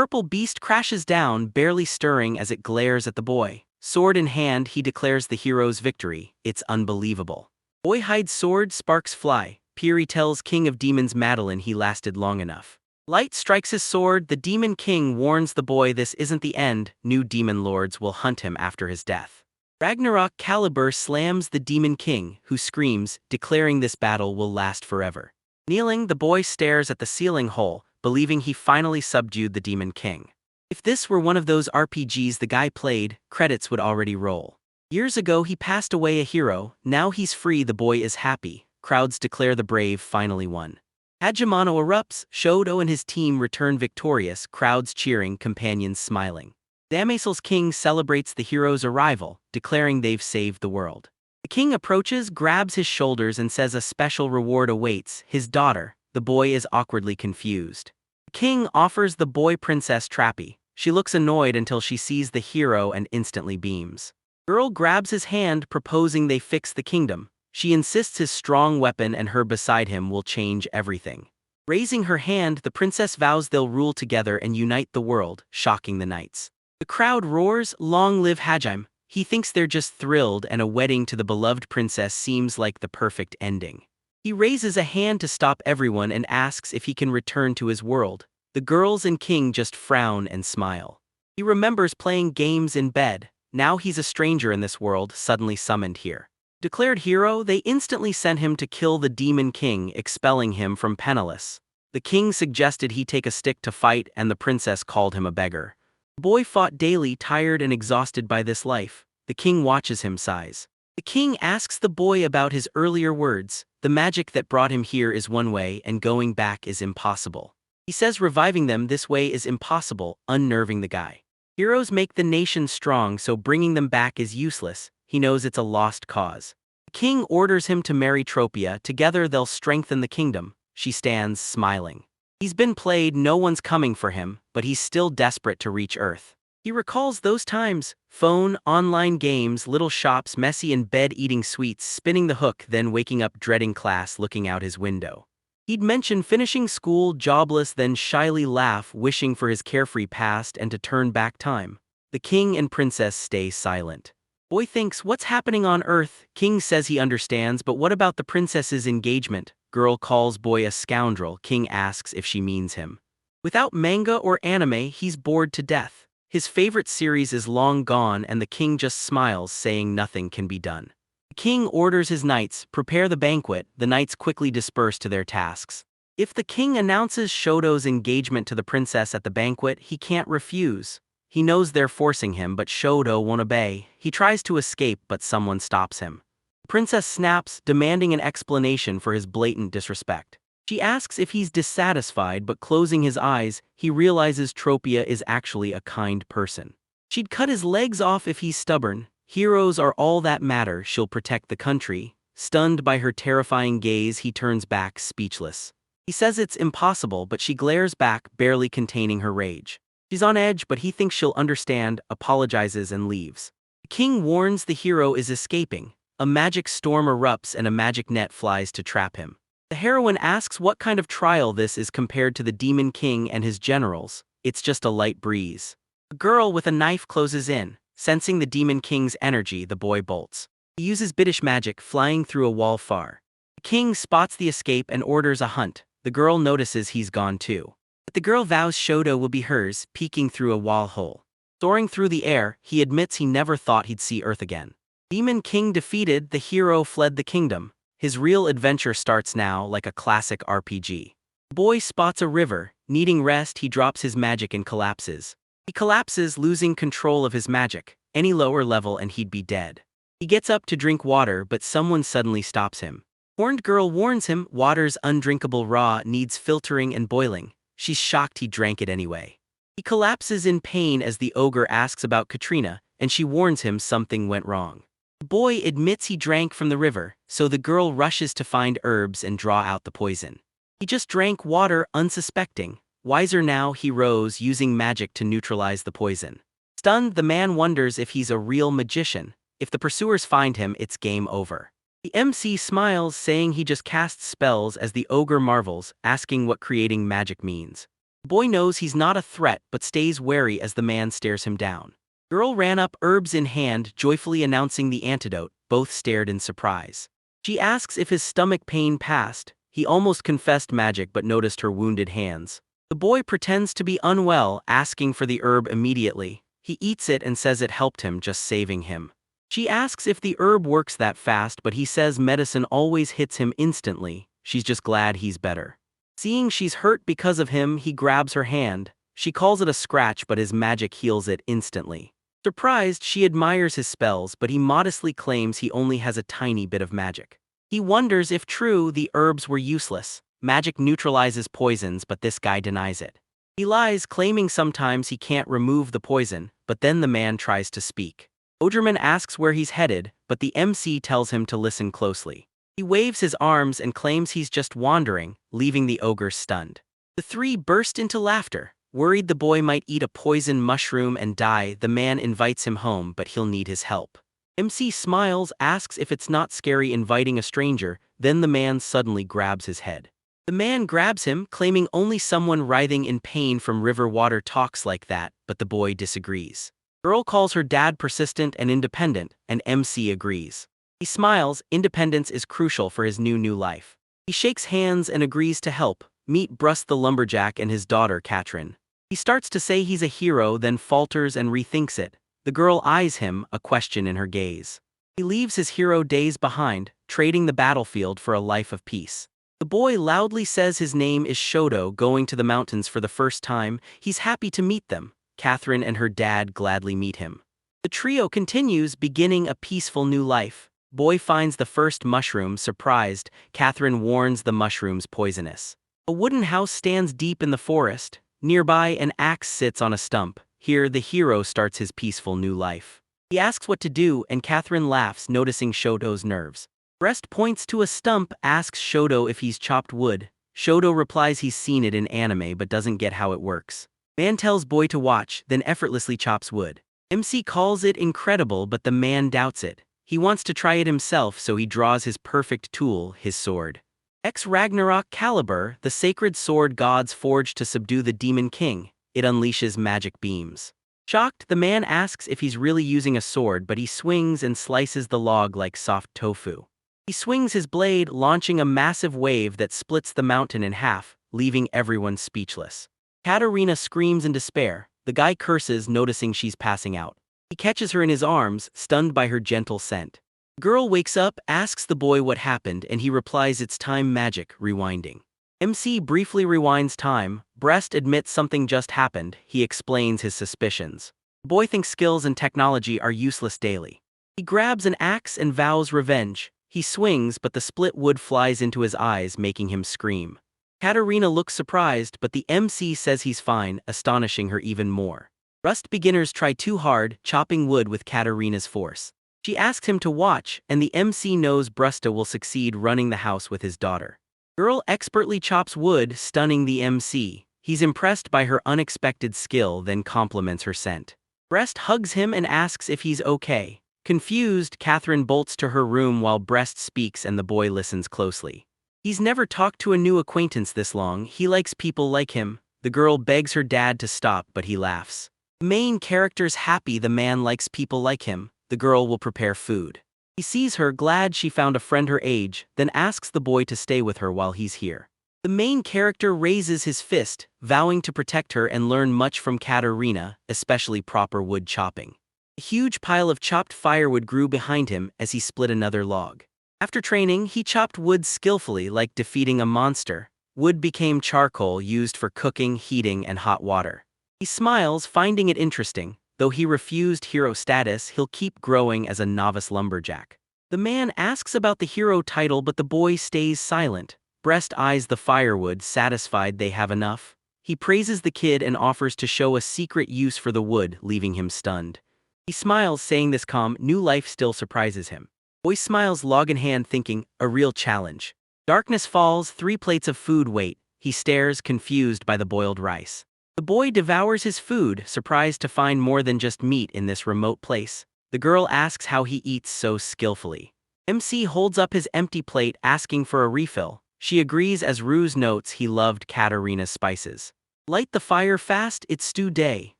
purple beast crashes down, barely stirring as it glares at the boy. Sword in hand, he declares the hero's victory. It's unbelievable. Boy hides sword, sparks fly. Piri tells King of Demons Madeline he lasted long enough. Light strikes his sword. The Demon King warns the boy this isn't the end. New demon lords will hunt him after his death. Ragnarok Caliber slams the Demon King, who screams, declaring this battle will last forever. Kneeling, the boy stares at the ceiling hole, believing he finally subdued the Demon King. If this were one of those RPGs the guy played, credits would already roll. Years ago he passed away a hero, now he's free, the boy is happy. Crowds declare the brave finally won. Hajimano erupts, Shoto and his team return victorious, crowds cheering, companions smiling. Damasel's king celebrates the hero's arrival, declaring they've saved the world. The king approaches, grabs his shoulders and says a special reward awaits, his daughter. The boy is awkwardly confused. The king offers the boy Princess Trappy. She looks annoyed until she sees the hero and instantly beams. Girl grabs his hand, proposing they fix the kingdom. She insists his strong weapon and her beside him will change everything. Raising her hand, the princess vows they'll rule together and unite the world, shocking the knights. The crowd roars, "Long live Hajime!" He thinks they're just thrilled and a wedding to the beloved princess seems like the perfect ending. He raises a hand to stop everyone and asks if he can return to his world. The girls and king just frown and smile. He remembers playing games in bed. Now he's a stranger in this world, suddenly summoned here. Declared hero, they instantly sent him to kill the Demon King, expelling him from Penniless. The king suggested he take a stick to fight and the princess called him a beggar. The boy fought daily, tired and exhausted by this life. The king watches him sighs. The king asks the boy about his earlier words. The magic that brought him here is one way and going back is impossible. He says reviving them this way is impossible, unnerving the guy. Heroes make the nation strong, so bringing them back is useless. He knows it's a lost cause. The king orders him to marry Tropia. Together they'll strengthen the kingdom. She stands, smiling. He's been played, no one's coming for him, but he's still desperate to reach Earth. He recalls those times: phone, online games, little shops, messy in bed eating sweets, spinning the hook, then waking up dreading class, looking out his window. He'd mention finishing school, jobless, then shyly laugh, wishing for his carefree past and to turn back time. The king and princess stay silent. Boy thinks, what's happening on Earth? King says he understands, but what about the princess's engagement? Girl calls boy a scoundrel. King asks if she means him. Without manga or anime, he's bored to death. His favorite series is long gone and the king just smiles, saying nothing can be done. The king orders his knights, prepare the banquet. The knights quickly disperse to their tasks. If the king announces Shoto's engagement to the princess at the banquet, he can't refuse. He knows they're forcing him, but Shoto won't obey. He tries to escape, but someone stops him. The princess snaps, demanding an explanation for his blatant disrespect. She asks if he's dissatisfied, but closing his eyes, he realizes Tropia is actually a kind person. She'd cut his legs off if he's stubborn. Heroes are all that matter, she'll protect the country. Stunned by her terrifying gaze, he turns back, speechless. He says it's impossible, but she glares back, barely containing her rage. She's on edge, but he thinks she'll understand, apologizes and leaves. The king warns the hero is escaping. A magic storm erupts and a magic net flies to trap him. The heroine asks what kind of trial this is compared to the Demon King and his generals. It's just a light breeze. A girl with a knife closes in. Sensing the Demon King's energy, the boy bolts. He uses Biddish magic, flying through a wall far. The king spots the escape and orders a hunt. The girl notices he's gone too. But the girl vows Shoto will be hers, peeking through a wall hole. Soaring through the air, he admits he never thought he'd see Earth again. Demon King defeated, the hero fled the kingdom. His real adventure starts now, like a classic RPG. The boy spots a river. Needing rest, he drops his magic and collapses. He collapses, losing control of his magic. Any lower level and he'd be dead. He gets up to drink water, but someone suddenly stops him. Horned girl warns him, water's undrinkable, raw, needs filtering and boiling. She's shocked he drank it anyway. He collapses in pain as the ogre asks about Katrina, and she warns him something went wrong. The boy admits he drank from the river, so the girl rushes to find herbs and draw out the poison. He just drank water, unsuspecting. Wiser now, he rose, using magic to neutralize the poison. Stunned, the man wonders if he's a real magician. If the pursuers find him, it's game over. The MC smiles, saying he just casts spells, as the ogre marvels, asking what creating magic means. The boy knows he's not a threat but stays wary as the man stares him down. Girl ran up, herbs in hand, joyfully announcing the antidote. Both stared in surprise. She asks if his stomach pain passed. He almost confessed magic but noticed her wounded hands. The boy pretends to be unwell, asking for the herb immediately. He eats it and says it helped him, just saving him. She asks if the herb works that fast, but he says medicine always hits him instantly. She's just glad he's better. Seeing she's hurt because of him, he grabs her hand. She calls it a scratch, but his magic heals it instantly. Surprised, she admires his spells, but he modestly claims he only has a tiny bit of magic. He wonders if true, the herbs were useless. Magic neutralizes poisons, but this guy denies it. He lies, claiming sometimes he can't remove the poison, but then the man tries to speak. Ogerman asks where he's headed, but the MC tells him to listen closely. He waves his arms and claims he's just wandering, leaving the ogre stunned. The three burst into laughter. Worried the boy might eat a poison mushroom and die, the man invites him home, but he'll need his help. MC smiles, asks if it's not scary inviting a stranger, then the man suddenly grabs his head. The man grabs him, claiming only someone writhing in pain from river water talks like that, but the boy disagrees. Girl calls her dad persistent and independent, and MC agrees. He smiles, independence is crucial for his new life. He shakes hands and agrees to help. Meet Brust the lumberjack and his daughter Katrin. He starts to say he's a hero, then falters and rethinks it. The girl eyes him, a question in her gaze. He leaves his hero days behind, trading the battlefield for a life of peace. The boy loudly says his name is Shoto, going to the mountains for the first time. He's happy to meet them. Catherine and her dad gladly meet him. The trio continues, beginning a peaceful new life. Boy finds the first mushroom, surprised. Catherine warns the mushroom's poisonous. A wooden house stands deep in the forest. Nearby, an axe sits on a stump. Here, the hero starts his peaceful new life. He asks what to do, and Catherine laughs, noticing Shoto's nerves. Brest points to a stump, asks Shoto if he's chopped wood. Shoto replies he's seen it in anime but doesn't get how it works. Man tells boy to watch, then effortlessly chops wood. MC calls it incredible, but the man doubts it. He wants to try it himself, so he draws his perfect tool, his sword. Ex Ragnarok Caliber, the sacred sword gods forged to subdue the demon king. It unleashes magic beams. Shocked, the man asks if he's really using a sword, but he swings and slices the log like soft tofu. He swings his blade, launching a massive wave that splits the mountain in half, leaving everyone speechless. Katarina screams in despair. The guy curses, noticing she's passing out. He catches her in his arms, stunned by her gentle scent. Girl wakes up, asks the boy what happened, and he replies it's time magic, rewinding. MC briefly rewinds time. Brest admits something just happened. He explains his suspicions. The boy thinks skills and technology are useless daily. He grabs an axe and vows revenge. He swings, but the split wood flies into his eyes, making him scream. Katarina looks surprised, but the MC says he's fine, astonishing her even more. Rust beginners try too hard, chopping wood with Katarina's force. She asks him to watch, and the MC knows Brusta will succeed running the house with his daughter. Girl expertly chops wood, stunning the MC. He's impressed by her unexpected skill, then compliments her scent. Brest hugs him and asks if he's okay. Confused, Catherine bolts to her room while Brest speaks and the boy listens closely. He's never talked to a new acquaintance this long. He likes people like him. The girl begs her dad to stop, but he laughs. The main character's happy the man likes people like him. The girl will prepare food. He sees her, glad she found a friend her age, then asks the boy to stay with her while he's here. The main character raises his fist, vowing to protect her and learn much from Katarina, especially proper wood chopping. A huge pile of chopped firewood grew behind him as he split another log. After training, he chopped wood skillfully, like defeating a monster. Wood became charcoal used for cooking, heating, and hot water. He smiles, finding it interesting. Though he refused hero status, he'll keep growing as a novice lumberjack. The man asks about the hero title, but the boy stays silent. Brest eyes the firewood, satisfied they have enough. He praises the kid and offers to show a secret use for the wood, leaving him stunned. He smiles, saying this calm, new life still surprises him. Boy smiles, log in hand, thinking, a real challenge. Darkness falls, 3 plates of food wait. He stares, confused by the boiled rice. The boy devours his food, surprised to find more than just meat in this remote place. The girl asks how he eats so skillfully. MC holds up his empty plate, asking for a refill. She agrees as Ruse notes he loved Katarina's spices. Light the fire fast, it's stew day.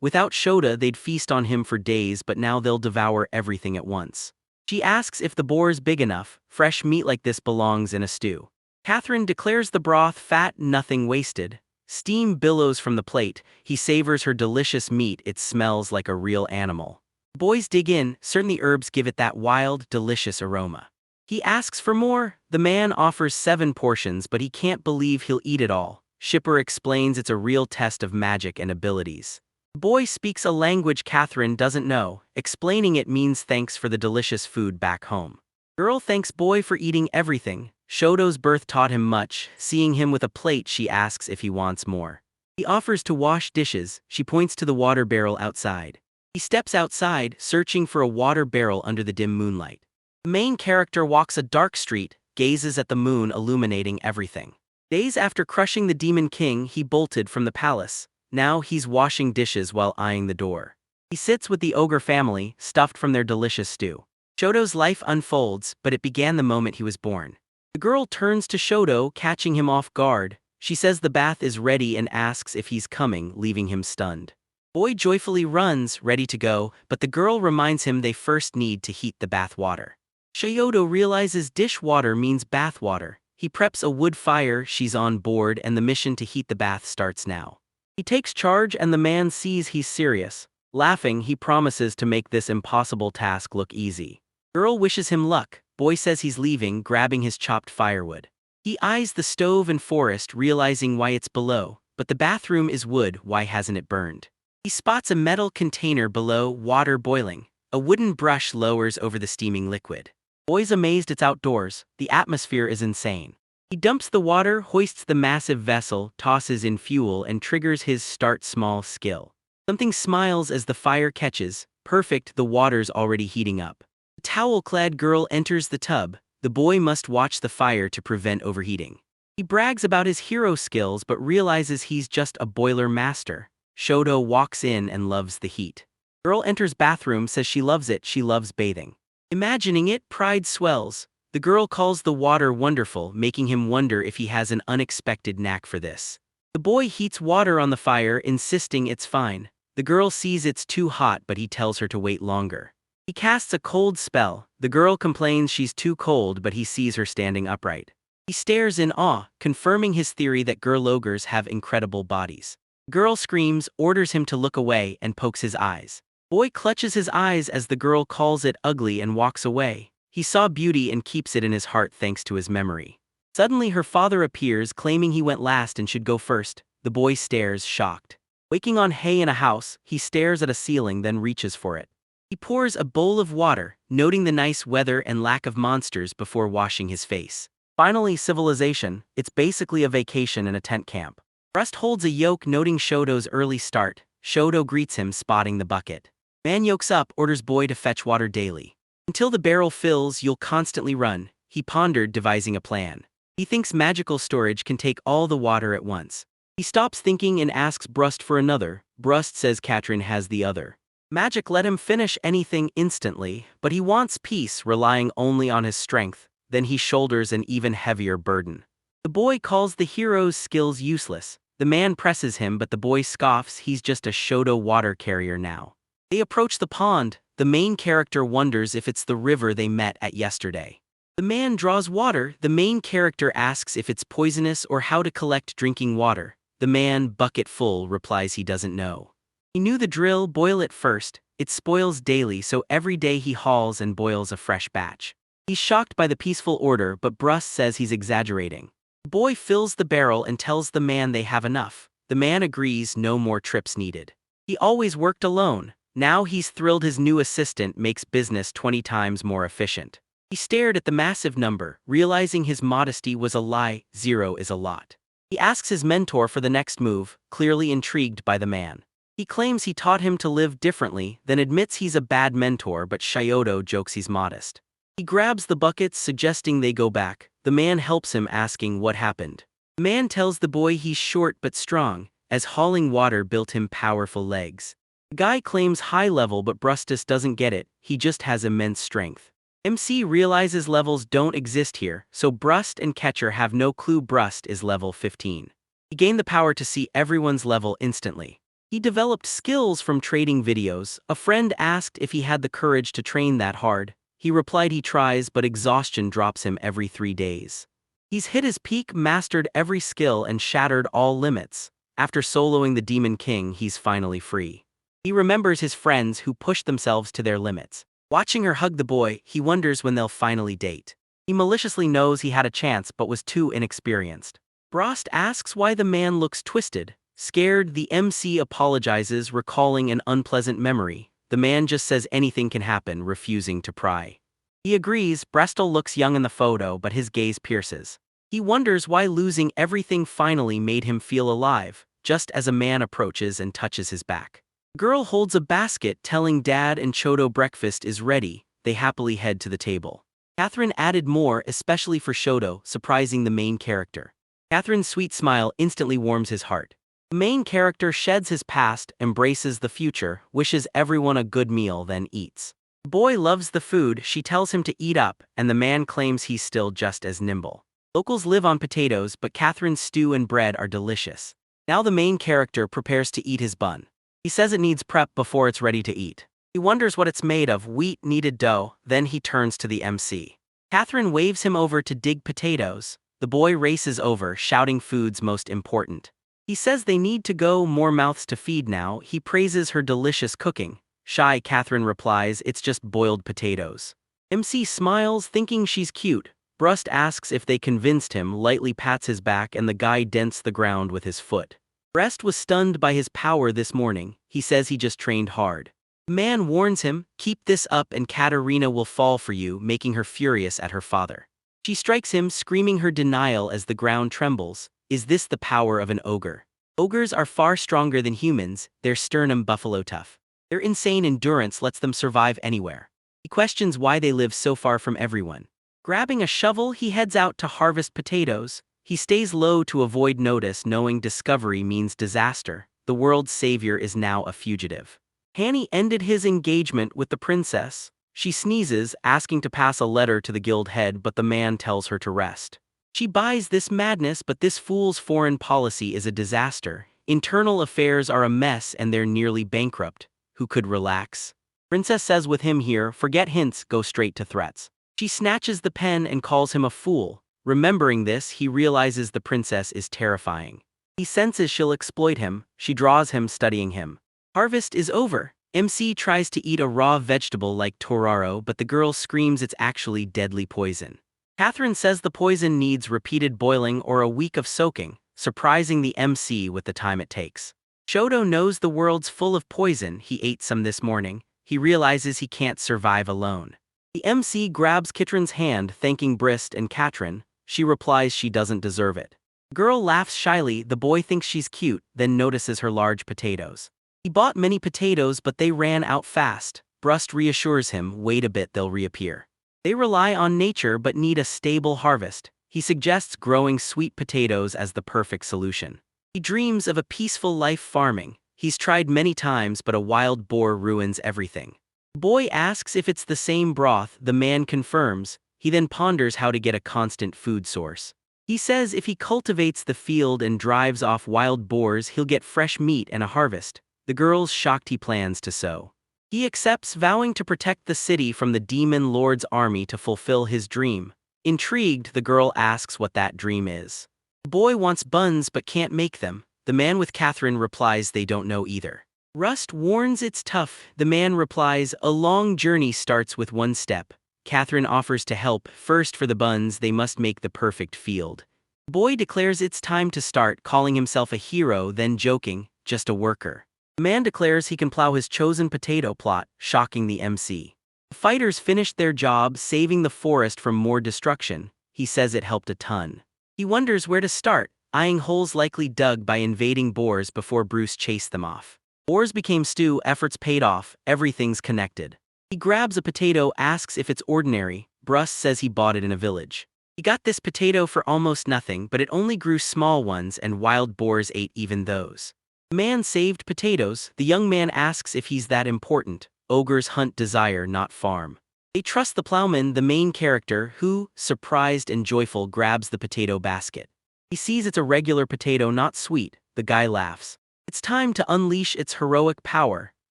Without Shota, they'd feast on him for days, but now they'll devour everything at once. She asks if the boar's big enough. Fresh meat like this belongs in a stew. Catherine declares the broth fat, nothing wasted. Steam billows from the plate. He savors her delicious meat, it smells like a real animal. Boys dig in, certain the herbs give it that wild, delicious aroma. He asks for more. The man offers 7 portions, but he can't believe he'll eat it all. Shipper explains it's a real test of magic and abilities. The boy speaks a language Catherine doesn't know. Explaining it means thanks for the delicious food back home. Girl thanks boy for eating everything. Shoto's birth taught him much. Seeing him with a plate, she asks if he wants more. He offers to wash dishes. She points to the water barrel outside. He steps outside, searching for a water barrel under the dim moonlight. The main character walks a dark street, gazes at the moon illuminating everything. Days after crushing the Demon King, he bolted from the palace. Now he's washing dishes while eyeing the door. He sits with the ogre family, stuffed from their delicious stew. Shoto's life unfolds, but it began the moment he was born. The girl turns to Shoto, catching him off guard. She says the bath is ready and asks if he's coming, leaving him stunned. Boy joyfully runs, ready to go, but the girl reminds him they first need to heat the bath water. Shoto realizes dish water means bath water. He preps a wood fire, she's on board, and the mission to heat the bath starts now. He takes charge and the man sees he's serious. Laughing, he promises to make this impossible task look easy. Girl wishes him luck. Boy says he's leaving, grabbing his chopped firewood. He eyes the stove and forest, realizing why it's below. But the bathroom is wood, why hasn't it burned? He spots a metal container below, water boiling. A wooden brush lowers over the steaming liquid. Boy's amazed it's outdoors. The atmosphere is insane. He dumps the water, hoists the massive vessel, tosses in fuel, and triggers his start small skill. Something smiles as the fire catches. Perfect, the water's already heating up. A towel-clad girl enters the tub. The boy must watch the fire to prevent overheating. He brags about his hero skills but realizes he's just a boiler master. Shoto walks in and loves the heat. Girl enters bathroom, says she loves it, she loves bathing. Imagining it, pride swells. The girl calls the water wonderful, making him wonder if he has an unexpected knack for this. The boy heats water on the fire, insisting it's fine. The girl sees it's too hot, but he tells her to wait longer. He casts a cold spell. The girl complains she's too cold, but he sees her standing upright. He stares in awe, confirming his theory that girl ogres have incredible bodies. Girl screams, orders him to look away, and pokes his eyes. Boy clutches his eyes as the girl calls it ugly and walks away. He saw beauty and keeps it in his heart thanks to his memory. Suddenly her father appears, claiming he went last and should go first. The boy stares, shocked. Waking on hay in a house, he stares at a ceiling, then reaches for it. He pours a bowl of water, noting the nice weather and lack of monsters before washing his face. Finally, civilization. It's basically a vacation in a tent camp. Rust holds a yoke, noting Shoto's early start. Shoto greets him, spotting the bucket. Man yokes up, orders boy to fetch water daily. Until the barrel fills, you'll constantly run. He pondered, devising a plan. He thinks magical storage can take all the water at once. He stops thinking and asks Brust for another. Brust says Katrin has the other. Magic let him finish anything instantly, but he wants peace, relying only on his strength. Then he shoulders an even heavier burden. The boy calls the hero's skills useless. The man presses him, but the boy scoffs, he's just a Shoto water carrier now. They approach the pond. The main character wonders if it's the river they met at yesterday. The man draws water. The main character asks if it's poisonous or how to collect drinking water. The man, bucket full, replies he doesn't know. He knew the drill, boil it first. It spoils daily, so every day he hauls and boils a fresh batch. He's shocked by the peaceful order, but Brust says he's exaggerating. The boy fills the barrel and tells the man they have enough. The man agrees, no more trips needed. He always worked alone. Now he's thrilled his new assistant makes business 20 times more efficient. He stared at the massive number, realizing his modesty was a lie. 0 is a lot. He asks his mentor for the next move, clearly intrigued by the man. He claims he taught him to live differently, then admits he's a bad mentor, but Shoto jokes he's modest. He grabs the buckets, suggesting they go back. The man helps him, asking what happened. The man tells the boy he's short but strong, as hauling water built him powerful legs. The guy claims high level, but Brustus doesn't get it, he just has immense strength. MC realizes levels don't exist here, so Brust and Catcher have no clue Brust is level 15. He gained the power to see everyone's level instantly. He developed skills from trading videos. A friend asked if he had the courage to train that hard. He replied he tries, but exhaustion drops him every 3 days. He's hit his peak, mastered every skill, and shattered all limits. After soloing the Demon King, he's finally free. He remembers his friends who pushed themselves to their limits. Watching her hug the boy, he wonders when they'll finally date. He maliciously knows he had a chance but was too inexperienced. Brost asks why the man looks twisted. Scared, the MC apologizes, recalling an unpleasant memory. The man just says anything can happen, refusing to pry. He agrees. Brestol looks young in the photo, but his gaze pierces. He wonders why losing everything finally made him feel alive, just as a man approaches and touches his back. Girl holds a basket, telling Dad and Chodo breakfast is ready. They happily head to the table. Catherine added more, especially for Shoto, surprising the main character. Catherine's sweet smile instantly warms his heart. The main character sheds his past, embraces the future, wishes everyone a good meal, then eats. The boy loves the food. She tells him to eat up, and the man claims he's still just as nimble. Locals live on potatoes, but Catherine's stew and bread are delicious. Now the main character prepares to eat his bun. He says it needs prep before it's ready to eat. He wonders what it's made of: wheat, kneaded dough. Then he turns to the MC. Catherine waves him over to dig potatoes. The boy races over, shouting food's most important. He says they need to go, more mouths to feed now. He praises her delicious cooking. Shy Catherine replies, it's just boiled potatoes. MC smiles, thinking she's cute. Brust asks if they convinced him, lightly pats his back, and the guy dents the ground with his foot. Brest was stunned by his power this morning. He says he just trained hard. The man warns him, keep this up and Katerina will fall for you, making her furious at her father. She strikes him, screaming her denial as the ground trembles. Is this the power of an ogre? Ogres are far stronger than humans, their sternum buffalo tough. Their insane endurance lets them survive anywhere. He questions why they live so far from everyone. Grabbing a shovel, he heads out to harvest potatoes. He stays low to avoid notice, knowing discovery means disaster. The world's savior is now a fugitive. Hanny ended his engagement with the princess. She sneezes, asking to pass a letter to the guild head, but the man tells her to rest. She buys this madness, but this fool's foreign policy is a disaster. Internal affairs are a mess and they're nearly bankrupt. Who could relax? Princess says with him here, forget hints, go straight to threats. She snatches the pen and calls him a fool. Remembering this, he realizes the princess is terrifying. He senses she'll exploit him. She draws him, studying him. Harvest is over. MC tries to eat a raw vegetable like toraro, but the girl screams it's actually deadly poison. Catherine says the poison needs repeated boiling or a week of soaking, surprising the MC with the time it takes. Shoto knows the world's full of poison. He ate some this morning. He realizes he can't survive alone. The MC grabs Kitrin's hand, thanking Brist and Katrin. She replies she doesn't deserve it. The girl laughs shyly. The boy thinks she's cute, then notices her large potatoes. He bought many potatoes, but they ran out fast. Brust reassures him, wait a bit, they'll reappear. They rely on nature but need a stable harvest. He suggests growing sweet potatoes as the perfect solution. He dreams of a peaceful life farming. He's tried many times, but a wild boar ruins everything. The boy asks if it's the same broth. The man confirms. He then ponders how to get a constant food source. He says if he cultivates the field and drives off wild boars, he'll get fresh meat and a harvest. The girl's shocked. He plans to sow. He accepts, vowing to protect the city from the demon lord's army to fulfill his dream. Intrigued, the girl asks what that dream is. The boy wants buns but can't make them. The man with Catherine replies they don't know either. Rust warns it's tough. The man replies a long journey starts with one step. Catherine offers to help. First, for the buns, they must make the perfect field. The boy declares it's time to start, calling himself a hero, then joking, just a worker. The man declares he can plow his chosen potato plot, shocking the MC. The fighters finished their job, saving the forest from more destruction. He says it helped a ton. He wonders where to start, eyeing holes likely dug by invading boars before Bruce chased them off. Boars became stew, efforts paid off, everything's connected. He grabs a potato, asks if it's ordinary. Brust says he bought it in a village. He got this potato for almost nothing, but it only grew small ones and wild boars ate even those. The man saved potatoes. The young man asks if he's that important. Ogres hunt desire, not farm. They trust the plowman, the main character, who, surprised and joyful, grabs the potato basket. He sees it's a regular potato, not sweet. The guy laughs. It's time to unleash its heroic power.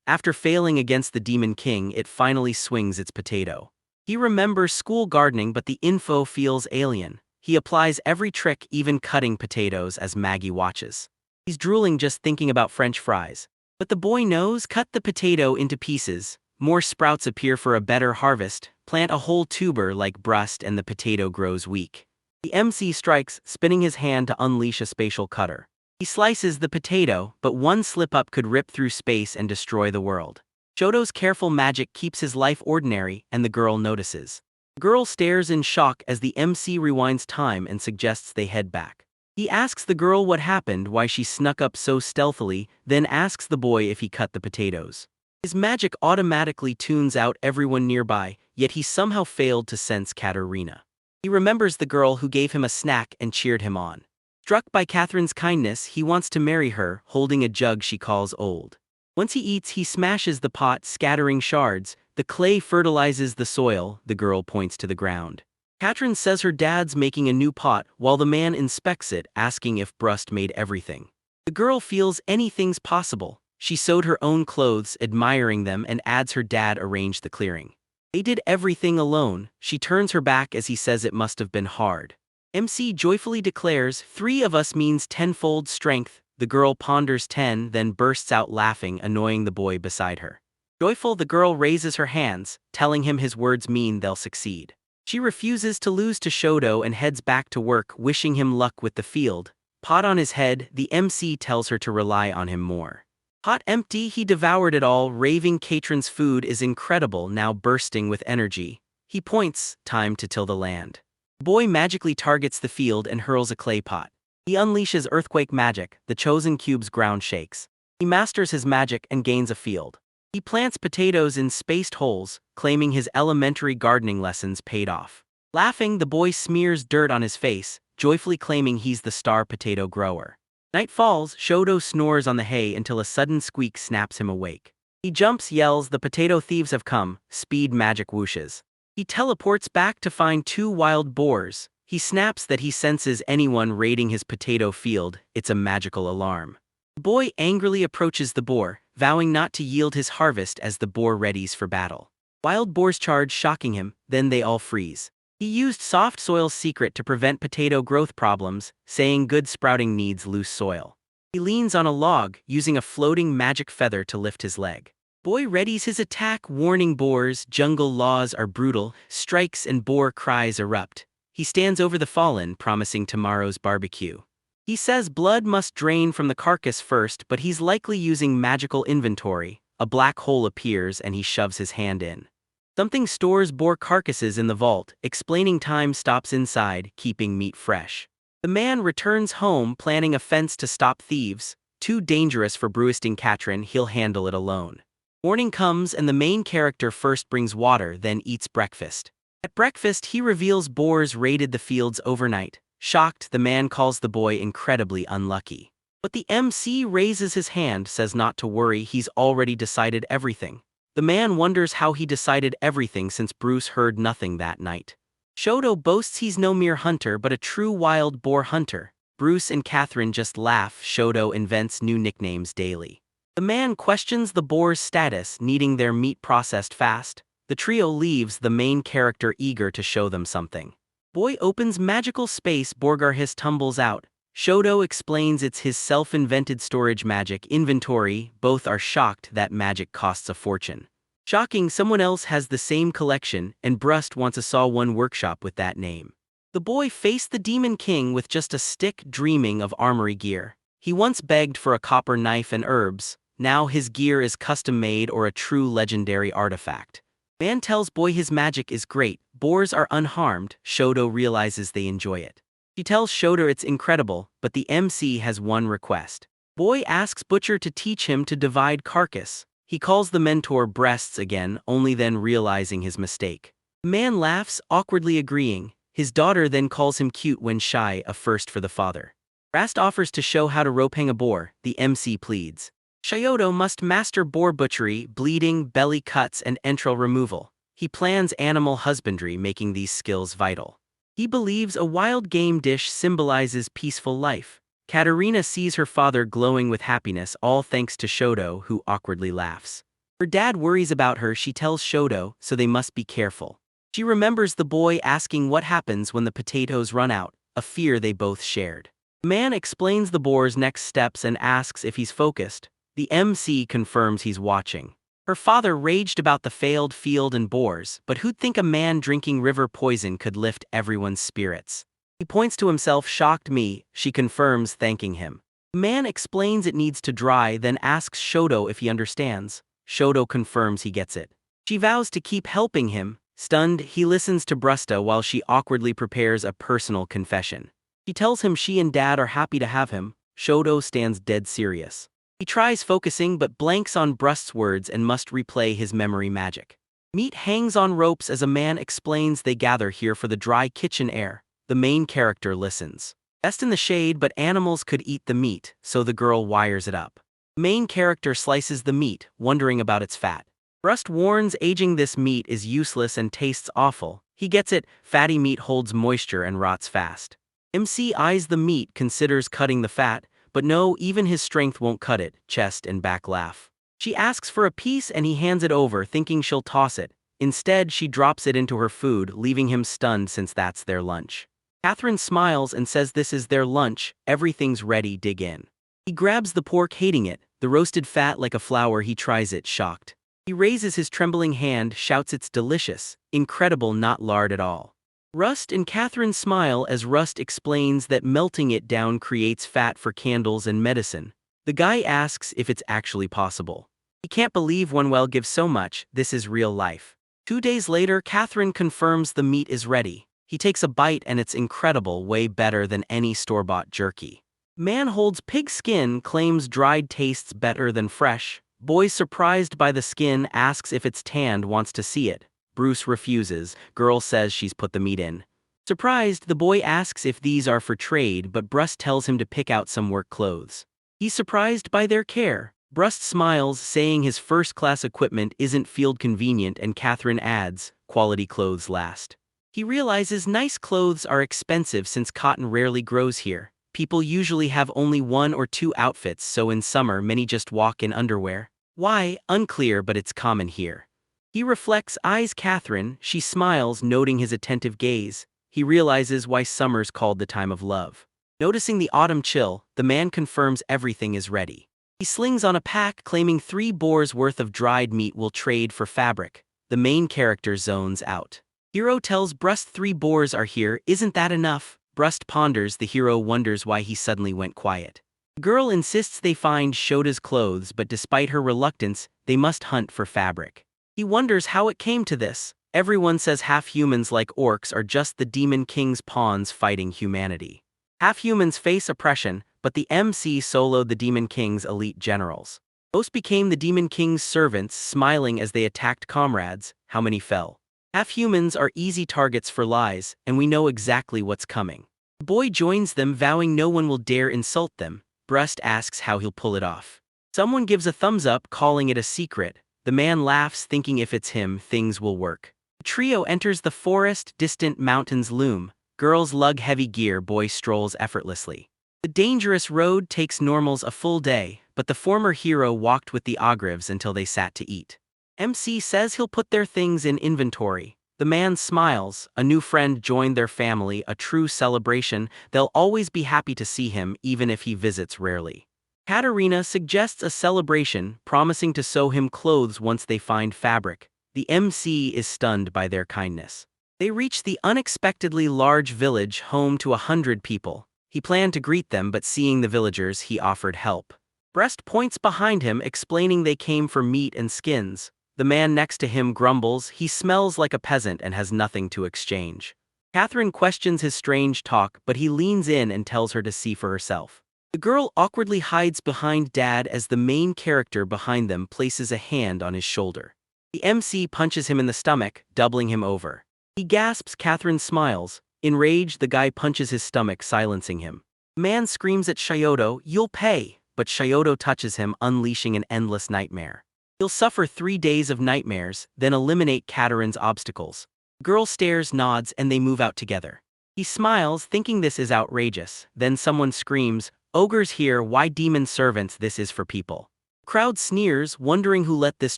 After failing against the Demon King, it finally swings its potato. He remembers school gardening, but the info feels alien. He applies every trick, even cutting potatoes, as Maggie watches. He's drooling just thinking about French fries. But the boy knows, cut the potato into pieces. More sprouts appear for a better harvest. Plant a whole tuber like Brust and the potato grows weak. The MC strikes, spinning his hand to unleash a spatial cutter. He slices the potato, but one slip-up could rip through space and destroy the world. Shoto's careful magic keeps his life ordinary, and the girl notices. The girl stares in shock as the MC rewinds time and suggests they head back. He asks the girl what happened, why she snuck up so stealthily, then asks the boy if he cut the potatoes. His magic automatically tunes out everyone nearby, yet he somehow failed to sense Katerina. He remembers the girl who gave him a snack and cheered him on. Struck by Catherine's kindness, he wants to marry her, holding a jug she calls old. Once he eats, he smashes the pot, scattering shards. The clay fertilizes the soil. The girl points to the ground. Catherine says her dad's making a new pot, while the man inspects it, asking if Brust made everything. The girl feels anything's possible. She sewed her own clothes, admiring them, and adds her dad arranged the clearing. They did everything alone. She turns her back as he says it must have been hard. MC joyfully declares, 3 of us means tenfold strength. The girl ponders 10, then bursts out laughing, annoying the boy beside her. Joyful, the girl raises her hands, telling him his words mean they'll succeed. She refuses to lose to Shoto and heads back to work, wishing him luck with the field. Pot on his head, the MC tells her to rely on him more. Pot empty, he devoured it all, raving Catherine's food is incredible, now bursting with energy. He points, time to till the land. The boy magically targets the field and hurls a clay pot. He unleashes earthquake magic, the chosen cube's ground shakes. He masters his magic and gains a field. He plants potatoes in spaced holes, claiming his elementary gardening lessons paid off. Laughing, the boy smears dirt on his face, joyfully claiming he's the star potato grower. Night falls, Shoto snores on the hay until a sudden squeak snaps him awake. He jumps, yells, the potato thieves have come, speed magic whooshes. He teleports back to find 2 wild boars. He snaps that he senses anyone raiding his potato field. It's a magical alarm. The boy angrily approaches the boar, vowing not to yield his harvest as the boar readies for battle. Wild boars charge, shocking him, then they all freeze. He used soft soil's secret to prevent potato growth problems, saying good sprouting needs loose soil. He leans on a log, using a floating magic feather to lift his leg. Boy readies his attack, warning boars, jungle laws are brutal, strikes and boar cries erupt. He stands over the fallen, promising tomorrow's barbecue. He says blood must drain from the carcass first, but he's likely using magical inventory. A black hole appears and he shoves his hand in. Something stores boar carcasses in the vault, explaining time stops inside, keeping meat fresh. The man returns home, planning a fence to stop thieves. Too dangerous for Brewsting Catherine, he'll handle it alone. Morning comes and the main character first brings water, then eats breakfast. At breakfast, he reveals boars raided the fields overnight. Shocked, the man calls the boy incredibly unlucky. But the MC raises his hand, says not to worry, he's already decided everything. The man wonders how he decided everything since Bruce heard nothing that night. Shoto boasts he's no mere hunter but a true wild boar hunter. Bruce and Catherine just laugh. Shoto invents new nicknames daily. The man questions the boar's status, needing their meat processed fast. The trio leaves, the main character eager to show them something. Boy opens magical space, Borgarhis tumbles out. Shoto explains it's his self-invented storage magic inventory. Both are shocked that magic costs a fortune. Shocking, someone else has the same collection, and Brust wants a Saw One workshop with that name. The boy faced the Demon King with just a stick, dreaming of armory gear. He once begged for a copper knife and herbs. Now his gear is custom-made or a true legendary artifact. Man tells boy his magic is great. Boars are unharmed. Shoto realizes they enjoy it. She tells Shoto it's incredible, but the MC has one request. Boy asks Butcher to teach him to divide carcass. He calls the mentor breasts again, only then realizing his mistake. The man laughs, awkwardly agreeing. His daughter then calls him cute when shy, a first for the father. Rast offers to show how to rope hang a boar. The MC pleads. Shoto must master boar butchery, bleeding, belly cuts, and entrail removal. He plans animal husbandry, making these skills vital. He believes a wild game dish symbolizes peaceful life. Katerina sees her father glowing with happiness, all thanks to Shoto, who awkwardly laughs. Her dad worries about her. She tells Shoto, so they must be careful. She remembers the boy asking what happens when the potatoes run out, a fear they both shared. The man explains the boar's next steps and asks if he's focused. The MC confirms he's watching. Her father raged about the failed field and boars, but who'd think a man drinking river poison could lift everyone's spirits? He points to himself, shocked me, she confirms, thanking him. The man explains it needs to dry, then asks Shoto if he understands. Shoto confirms he gets it. She vows to keep helping him. Stunned, he listens to Brusta while she awkwardly prepares a personal confession. She tells him she and Dad are happy to have him. Shoto stands dead serious. He tries focusing but blanks on Brust's words and must replay his memory magic. Meat hangs on ropes as a man explains they gather here for the dry kitchen air. The main character listens. Best in the shade, but animals could eat the meat, so the girl wires it up. Main character slices the meat, wondering about its fat. Brust warns aging this meat is useless and tastes awful. He gets it, fatty meat holds moisture and rots fast. MC eyes the meat, considers cutting the fat, but no, even his strength won't cut it. Chest and back laugh. She asks for a piece and he hands it over, thinking she'll toss it. Instead, she drops it into her food, leaving him stunned since that's their lunch. Catherine smiles and says this is their lunch, everything's ready, dig in. He grabs the pork, hating it, the roasted fat like a flower. He tries it, shocked. He raises his trembling hand, shouts it's delicious, incredible, not lard at all. Rust and Catherine smile as Rust explains that melting it down creates fat for candles and medicine. The guy asks if it's actually possible. He can't believe one well gives so much, this is real life. 2 days later, Catherine confirms the meat is ready. He takes a bite and it's incredible, way better than any store-bought jerky. Man holds pig skin, claims dried tastes better than fresh. Boy surprised by the skin asks if it's tanned, wants to see it. Bruce refuses, girl says she's put the meat in. Surprised, the boy asks if these are for trade, but Brust tells him to pick out some work clothes. He's surprised by their care. Brust smiles, saying his first-class equipment isn't field convenient, and Catherine adds, quality clothes last. He realizes nice clothes are expensive since cotton rarely grows here. People usually have only 1 or 2 outfits, so in summer many just walk in underwear. Why? Unclear, but it's common here. He reflects, eyes Catherine, she smiles, noting his attentive gaze. He realizes why summer's called the time of love. Noticing the autumn chill, the man confirms everything is ready. He slings on a pack, claiming 3 boars worth of dried meat will trade for fabric. The main character zones out. Hero tells Brust 3 boars are here, isn't that enough? Brust ponders, the hero wonders why he suddenly went quiet. The girl insists they find Shota's clothes, but despite her reluctance, they must hunt for fabric. He wonders how it came to this. Everyone says half-humans like orcs are just the Demon King's pawns fighting humanity. Half-humans face oppression, but the MC soloed the Demon King's elite generals. Most became the Demon King's servants, smiling as they attacked comrades. How many fell? Half-humans are easy targets for lies, and we know exactly what's coming. The boy joins them, vowing no one will dare insult them. Brust asks how he'll pull it off. Someone gives a thumbs up, calling it a secret. The man laughs, thinking if it's him, things will work. The trio enters the forest, distant mountains loom. Girls lug heavy gear, boy strolls effortlessly. The dangerous road takes normals a full day, but the former hero walked with the Ogrives until they sat to eat. MC says he'll put their things in inventory. The man smiles, a new friend joined their family, a true celebration. They'll always be happy to see him, even if he visits rarely. Katerina suggests a celebration, promising to sew him clothes once they find fabric. The MC is stunned by their kindness. They reach the unexpectedly large village, home to 100 people. He planned to greet them, but seeing the villagers, he offered help. Brust points behind him, explaining they came for meat and skins. The man next to him grumbles, he smells like a peasant and has nothing to exchange. Catherine questions his strange talk, but he leans in and tells her to see for herself. The girl awkwardly hides behind Dad as the main character behind them places a hand on his shoulder. The MC punches him in the stomach, doubling him over. He gasps, Catherine smiles. Enraged, the guy punches his stomach, silencing him. The man screams at Shoto, you'll pay, but Shoto touches him, unleashing an endless nightmare. He'll suffer 3 days of nightmares, then eliminate Katerine's obstacles. The girl stares, nods, and they move out together. He smiles, thinking this is outrageous. Then someone screams, "Ogres here, why demon servants, this is for people." Crowd sneers, wondering who let this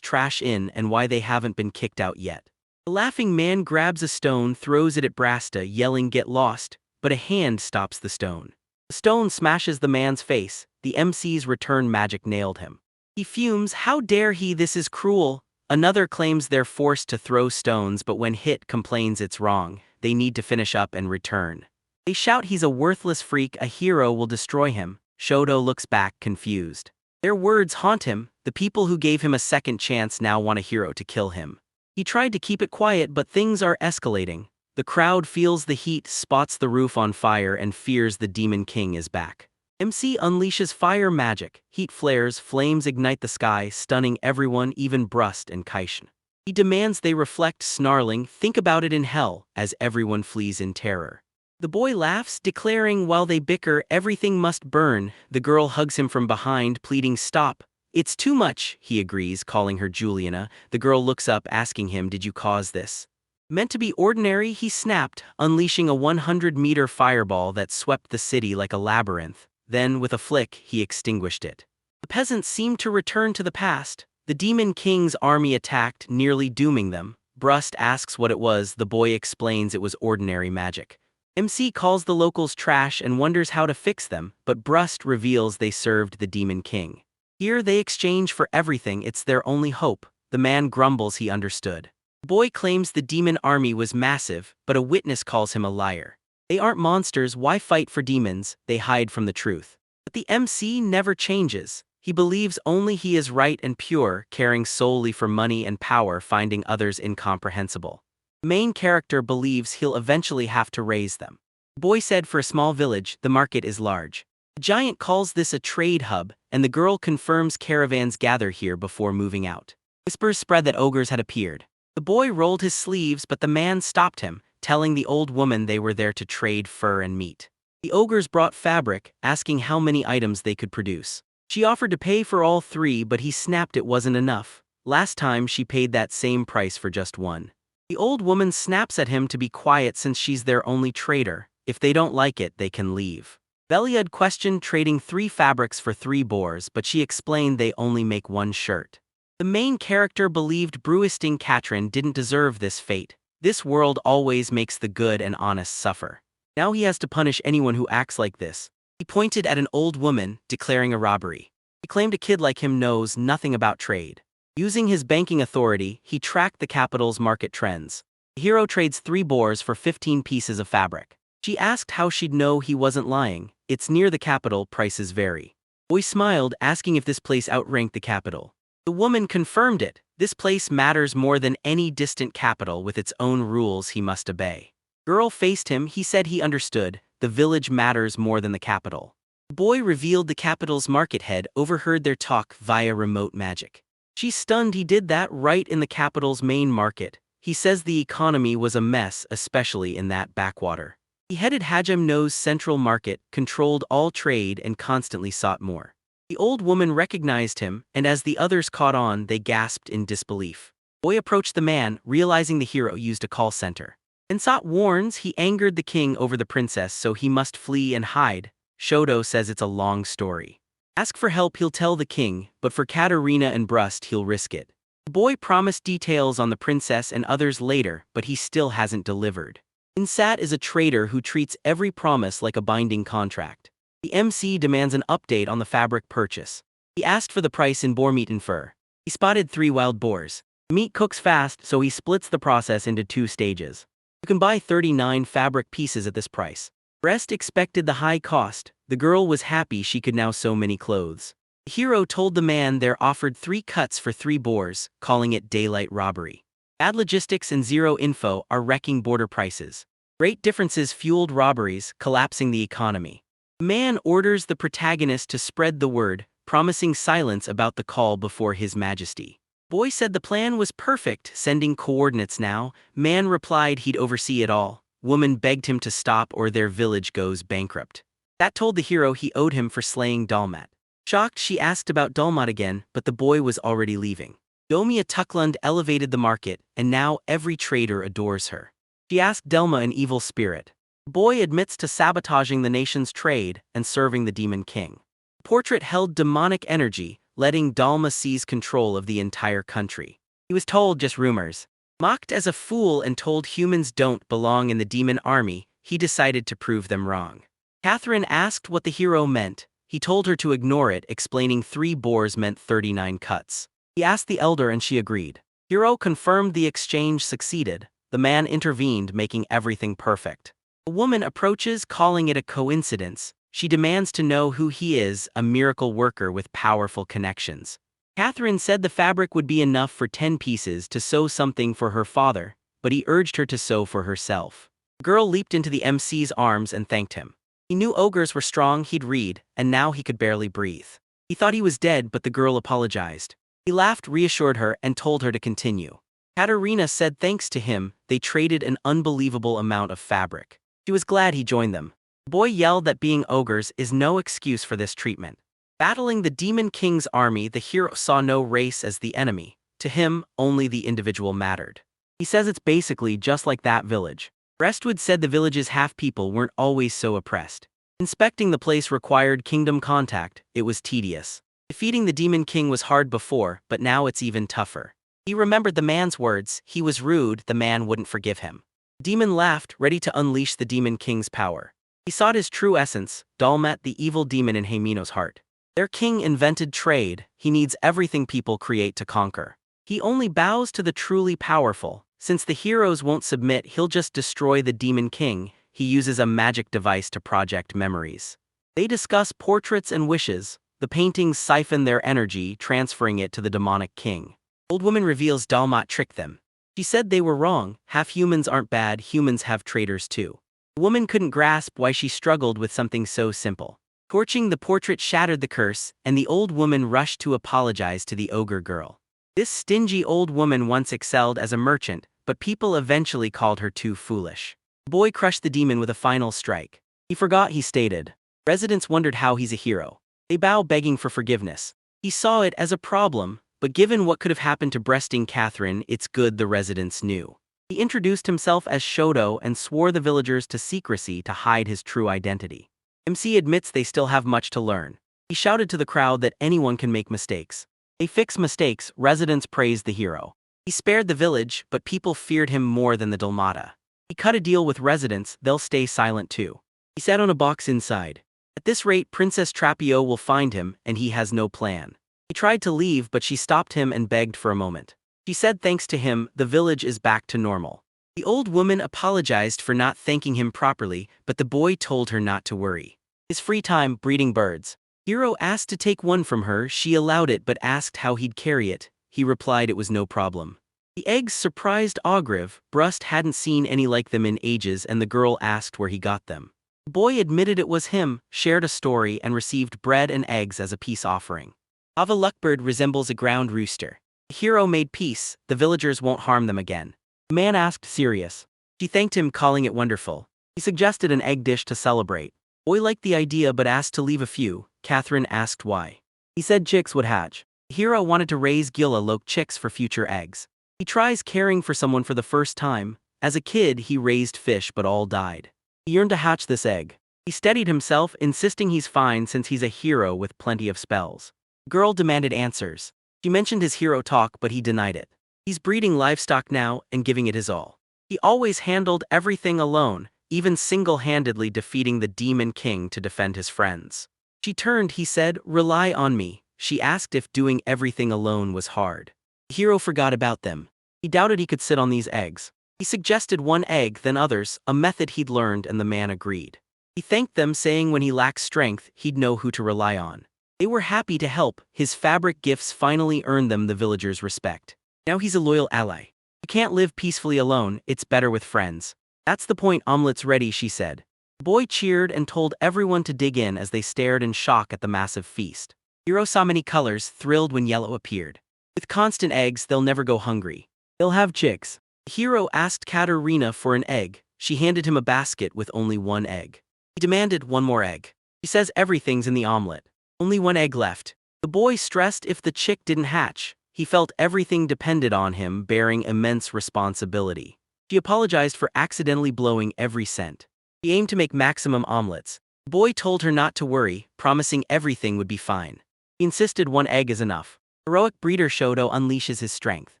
trash in and why they haven't been kicked out yet. The laughing man grabs a stone, throws it at Brasta, yelling, "Get lost," but a hand stops the stone. The stone smashes the man's face. The MC's return magic nailed him. He fumes, "How dare he, this is cruel." Another claims they're forced to throw stones, but when hit complains it's wrong. They need to finish up and return. They shout he's a worthless freak, a hero will destroy him. Shoto looks back, confused. Their words haunt him. The people who gave him a second chance now want a hero to kill him. He tried to keep it quiet, but things are escalating. The crowd feels the heat, spots the roof on fire, and fears the Demon King is back. MC unleashes fire magic. Heat flares, flames ignite the sky, stunning everyone, even Brust and Kaishin. He demands they reflect, snarling, "Think about it in hell," as everyone flees in terror. The boy laughs, declaring while they bicker, "Everything must burn." The girl hugs him from behind, pleading, "Stop. It's too much," he agrees, calling her Juliana. The girl looks up, asking him, "Did you cause this?" Meant to be ordinary, he snapped, unleashing a 100-meter fireball that swept the city like a labyrinth. Then, with a flick, he extinguished it. The peasants seemed to return to the past. The Demon King's army attacked, nearly dooming them. Brust asks what it was. The boy explains it was ordinary magic. MC calls the locals trash and wonders how to fix them, but Brust reveals they served the Demon King. Here they exchange for everything, it's their only hope. The man grumbles he understood. The boy claims the demon army was massive, but a witness calls him a liar. They aren't monsters, why fight for demons? They hide from the truth. But the MC never changes. He believes only he is right and pure, caring solely for money and power, finding others incomprehensible. The main character believes he'll eventually have to raise them. The boy said for a small village, the market is large. The giant calls this a trade hub, and the girl confirms caravans gather here before moving out. Whispers spread that ogres had appeared. The boy rolled his sleeves, but the man stopped him, telling the old woman they were there to trade fur and meat. The ogres brought fabric, asking how many items they could produce. She offered to pay for all 3, but he snapped it wasn't enough. Last time she paid that same price for just 1. The old woman snaps at him to be quiet since she's their only trader. If they don't like it, they can leave. Beliad questioned trading 3 fabrics for 3 boars, but she explained they only make 1 shirt. The main character believed Bruisting Katrin didn't deserve this fate. This world always makes the good and honest suffer. Now he has to punish anyone who acts like this. He pointed at an old woman, declaring a robbery. He claimed a kid like him knows nothing about trade. Using his banking authority, he tracked the capital's market trends. The hero trades 3 boars for 15 pieces of fabric. She asked how she'd know he wasn't lying. It's near the capital, prices vary. Boy smiled, asking if this place outranked the capital. The woman confirmed it. This place matters more than any distant capital with its own rules he must obey. Girl faced him, he said he understood. The village matters more than the capital. The boy revealed the capital's market head overheard their talk via remote magic. She's stunned he did that right in the capital's main market. He says the economy was a mess, especially in that backwater. He headed Hajimno's central market, controlled all trade and constantly sought more. The old woman recognized him, and as the others caught on, they gasped in disbelief. Boy approached the man, realizing the hero used a call center. Insat warns he angered the king over the princess, so he must flee and hide. Shoto says it's a long story. Ask for help, he'll tell the king, but for Katarina and Brust he'll risk it. The boy promised details on the princess and others later, but he still hasn't delivered. Insat is a traitor who treats every promise like a binding contract. The MC demands an update on the fabric purchase. He asked for the price in boar meat and fur. He spotted 3 wild boars. The meat cooks fast, so he splits the process into 2 stages. You can buy 39 fabric pieces at this price. Brest expected the high cost. The girl was happy she could now sew many clothes. The hero told the man they're offered 3 cuts for 3 boars, calling it daylight robbery. Bad logistics and zero info are wrecking border prices. Great differences fueled robberies, collapsing the economy. The man orders the protagonist to spread the word, promising silence about the call before His Majesty. Boy said the plan was perfect, sending coordinates now. Man replied he'd oversee it all. Woman begged him to stop or their village goes bankrupt. That told the hero he owed him for slaying Dalmat. Shocked, she asked about Dalmat again, but the boy was already leaving. Domia Tuckland elevated the market, and now every trader adores her. She asked Delma an evil spirit. Boy admits to sabotaging the nation's trade and serving the Demon King. Portrait held demonic energy, letting Dalma seize control of the entire country. He was told just rumors. Mocked as a fool and told humans don't belong in the demon army, he decided to prove them wrong. Catherine asked what the hero meant. He told her to ignore it, explaining 3 bores meant 39 cuts. He asked the elder and she agreed. Hero confirmed the exchange succeeded. The man intervened, making everything perfect. A woman approaches, calling it a coincidence. She demands to know who he is, a miracle worker with powerful connections. Catherine said the fabric would be enough for 10 pieces to sew something for her father, but he urged her to sew for herself. The girl leaped into the MC's arms and thanked him. He knew ogres were strong, he'd read, and now he could barely breathe. He thought he was dead, but the girl apologized. He laughed, reassured her, and told her to continue. Katerina said thanks to him, they traded an unbelievable amount of fabric. She was glad he joined them. The boy yelled that being ogres is no excuse for this treatment. Battling the Demon King's army, the hero saw no race as the enemy. To him, only the individual mattered. He says it's basically just like that village. Restwood said the village's half-people weren't always so oppressed. Inspecting the place required kingdom contact, it was tedious. Defeating the Demon King was hard before, but now it's even tougher. He remembered the man's words, he was rude, the man wouldn't forgive him. The demon laughed, ready to unleash the Demon King's power. He sought his true essence, Dalmat, the evil demon in Heimino's heart. Their king invented trade, he needs everything people create to conquer. He only bows to the truly powerful. Since the heroes won't submit, he'll just destroy the Demon King. He uses a magic device to project memories. They discuss portraits and wishes. The paintings siphon their energy, transferring it to the demonic king. Old woman reveals Dalmat tricked them. She said they were wrong, half humans aren't bad, humans have traitors too. The woman couldn't grasp why she struggled with something so simple. Torching the portrait shattered the curse, and the old woman rushed to apologize to the ogre girl. This stingy old woman once excelled as a merchant, but people eventually called her too foolish. The boy crushed the demon with a final strike. He forgot he stated. Residents wondered how he's a hero. They bow, begging for forgiveness. He saw it as a problem, but given what could have happened to breasting Catherine, it's good the residents knew. He introduced himself as Shoto and swore the villagers to secrecy to hide his true identity. MC admits they still have much to learn. He shouted to the crowd that anyone can make mistakes. They fix mistakes, residents praised the hero. He spared the village, but people feared him more than the Dalmata. He cut a deal with residents, they'll stay silent too. He sat on a box inside. At this rate, Princess Trapio will find him, and he has no plan. He tried to leave, but she stopped him and begged for a moment. She said thanks to him, the village is back to normal. The old woman apologized for not thanking him properly, but the boy told her not to worry. His free time, breeding birds. Hero asked to take one from her, she allowed it but asked how he'd carry it. He replied it was no problem. The eggs surprised Ogriv, Brust hadn't seen any like them in ages and the girl asked where he got them. The boy admitted it was him, shared a story and received bread and eggs as a peace offering. Ava Luckbird resembles a ground rooster. The hero made peace, the villagers won't harm them again. The man asked serious. She thanked him, calling it wonderful. He suggested an egg dish to celebrate. Boy liked the idea but asked to leave a few. Catherine asked why. He said chicks would hatch. The hero wanted to raise Gila-Loke chicks for future eggs. He tries caring for someone for the first time. As a kid he raised fish but all died. He yearned to hatch this egg. He steadied himself, insisting he's fine since he's a hero with plenty of spells. The girl demanded answers. She mentioned his hero talk but he denied it. He's breeding livestock now and giving it his all. He always handled everything alone, even single-handedly defeating the Demon King to defend his friends. She turned, he said, rely on me. She asked if doing everything alone was hard. The hero forgot about them. He doubted he could sit on these eggs. He suggested one egg, then others, a method he'd learned and the man agreed. He thanked them, saying when he lacked strength, he'd know who to rely on. They were happy to help. His fabric gifts finally earned them the villagers' respect. Now he's a loyal ally. You can't live peacefully alone, it's better with friends. That's the point, omelet's ready, she said. The boy cheered and told everyone to dig in as they stared in shock at the massive feast. Hero saw many colors, thrilled when yellow appeared. With constant eggs, they'll never go hungry. They'll have chicks. The hero asked Katerina for an egg. She handed him a basket with only one egg. He demanded one more egg. She says everything's in the omelet. Only one egg left. The boy stressed if the chick didn't hatch. He felt everything depended on him, bearing immense responsibility. She apologized for accidentally blowing every scent. She aimed to make maximum omelets. The boy told her not to worry, promising everything would be fine. He insisted one egg is enough. Heroic breeder Shoto unleashes his strength.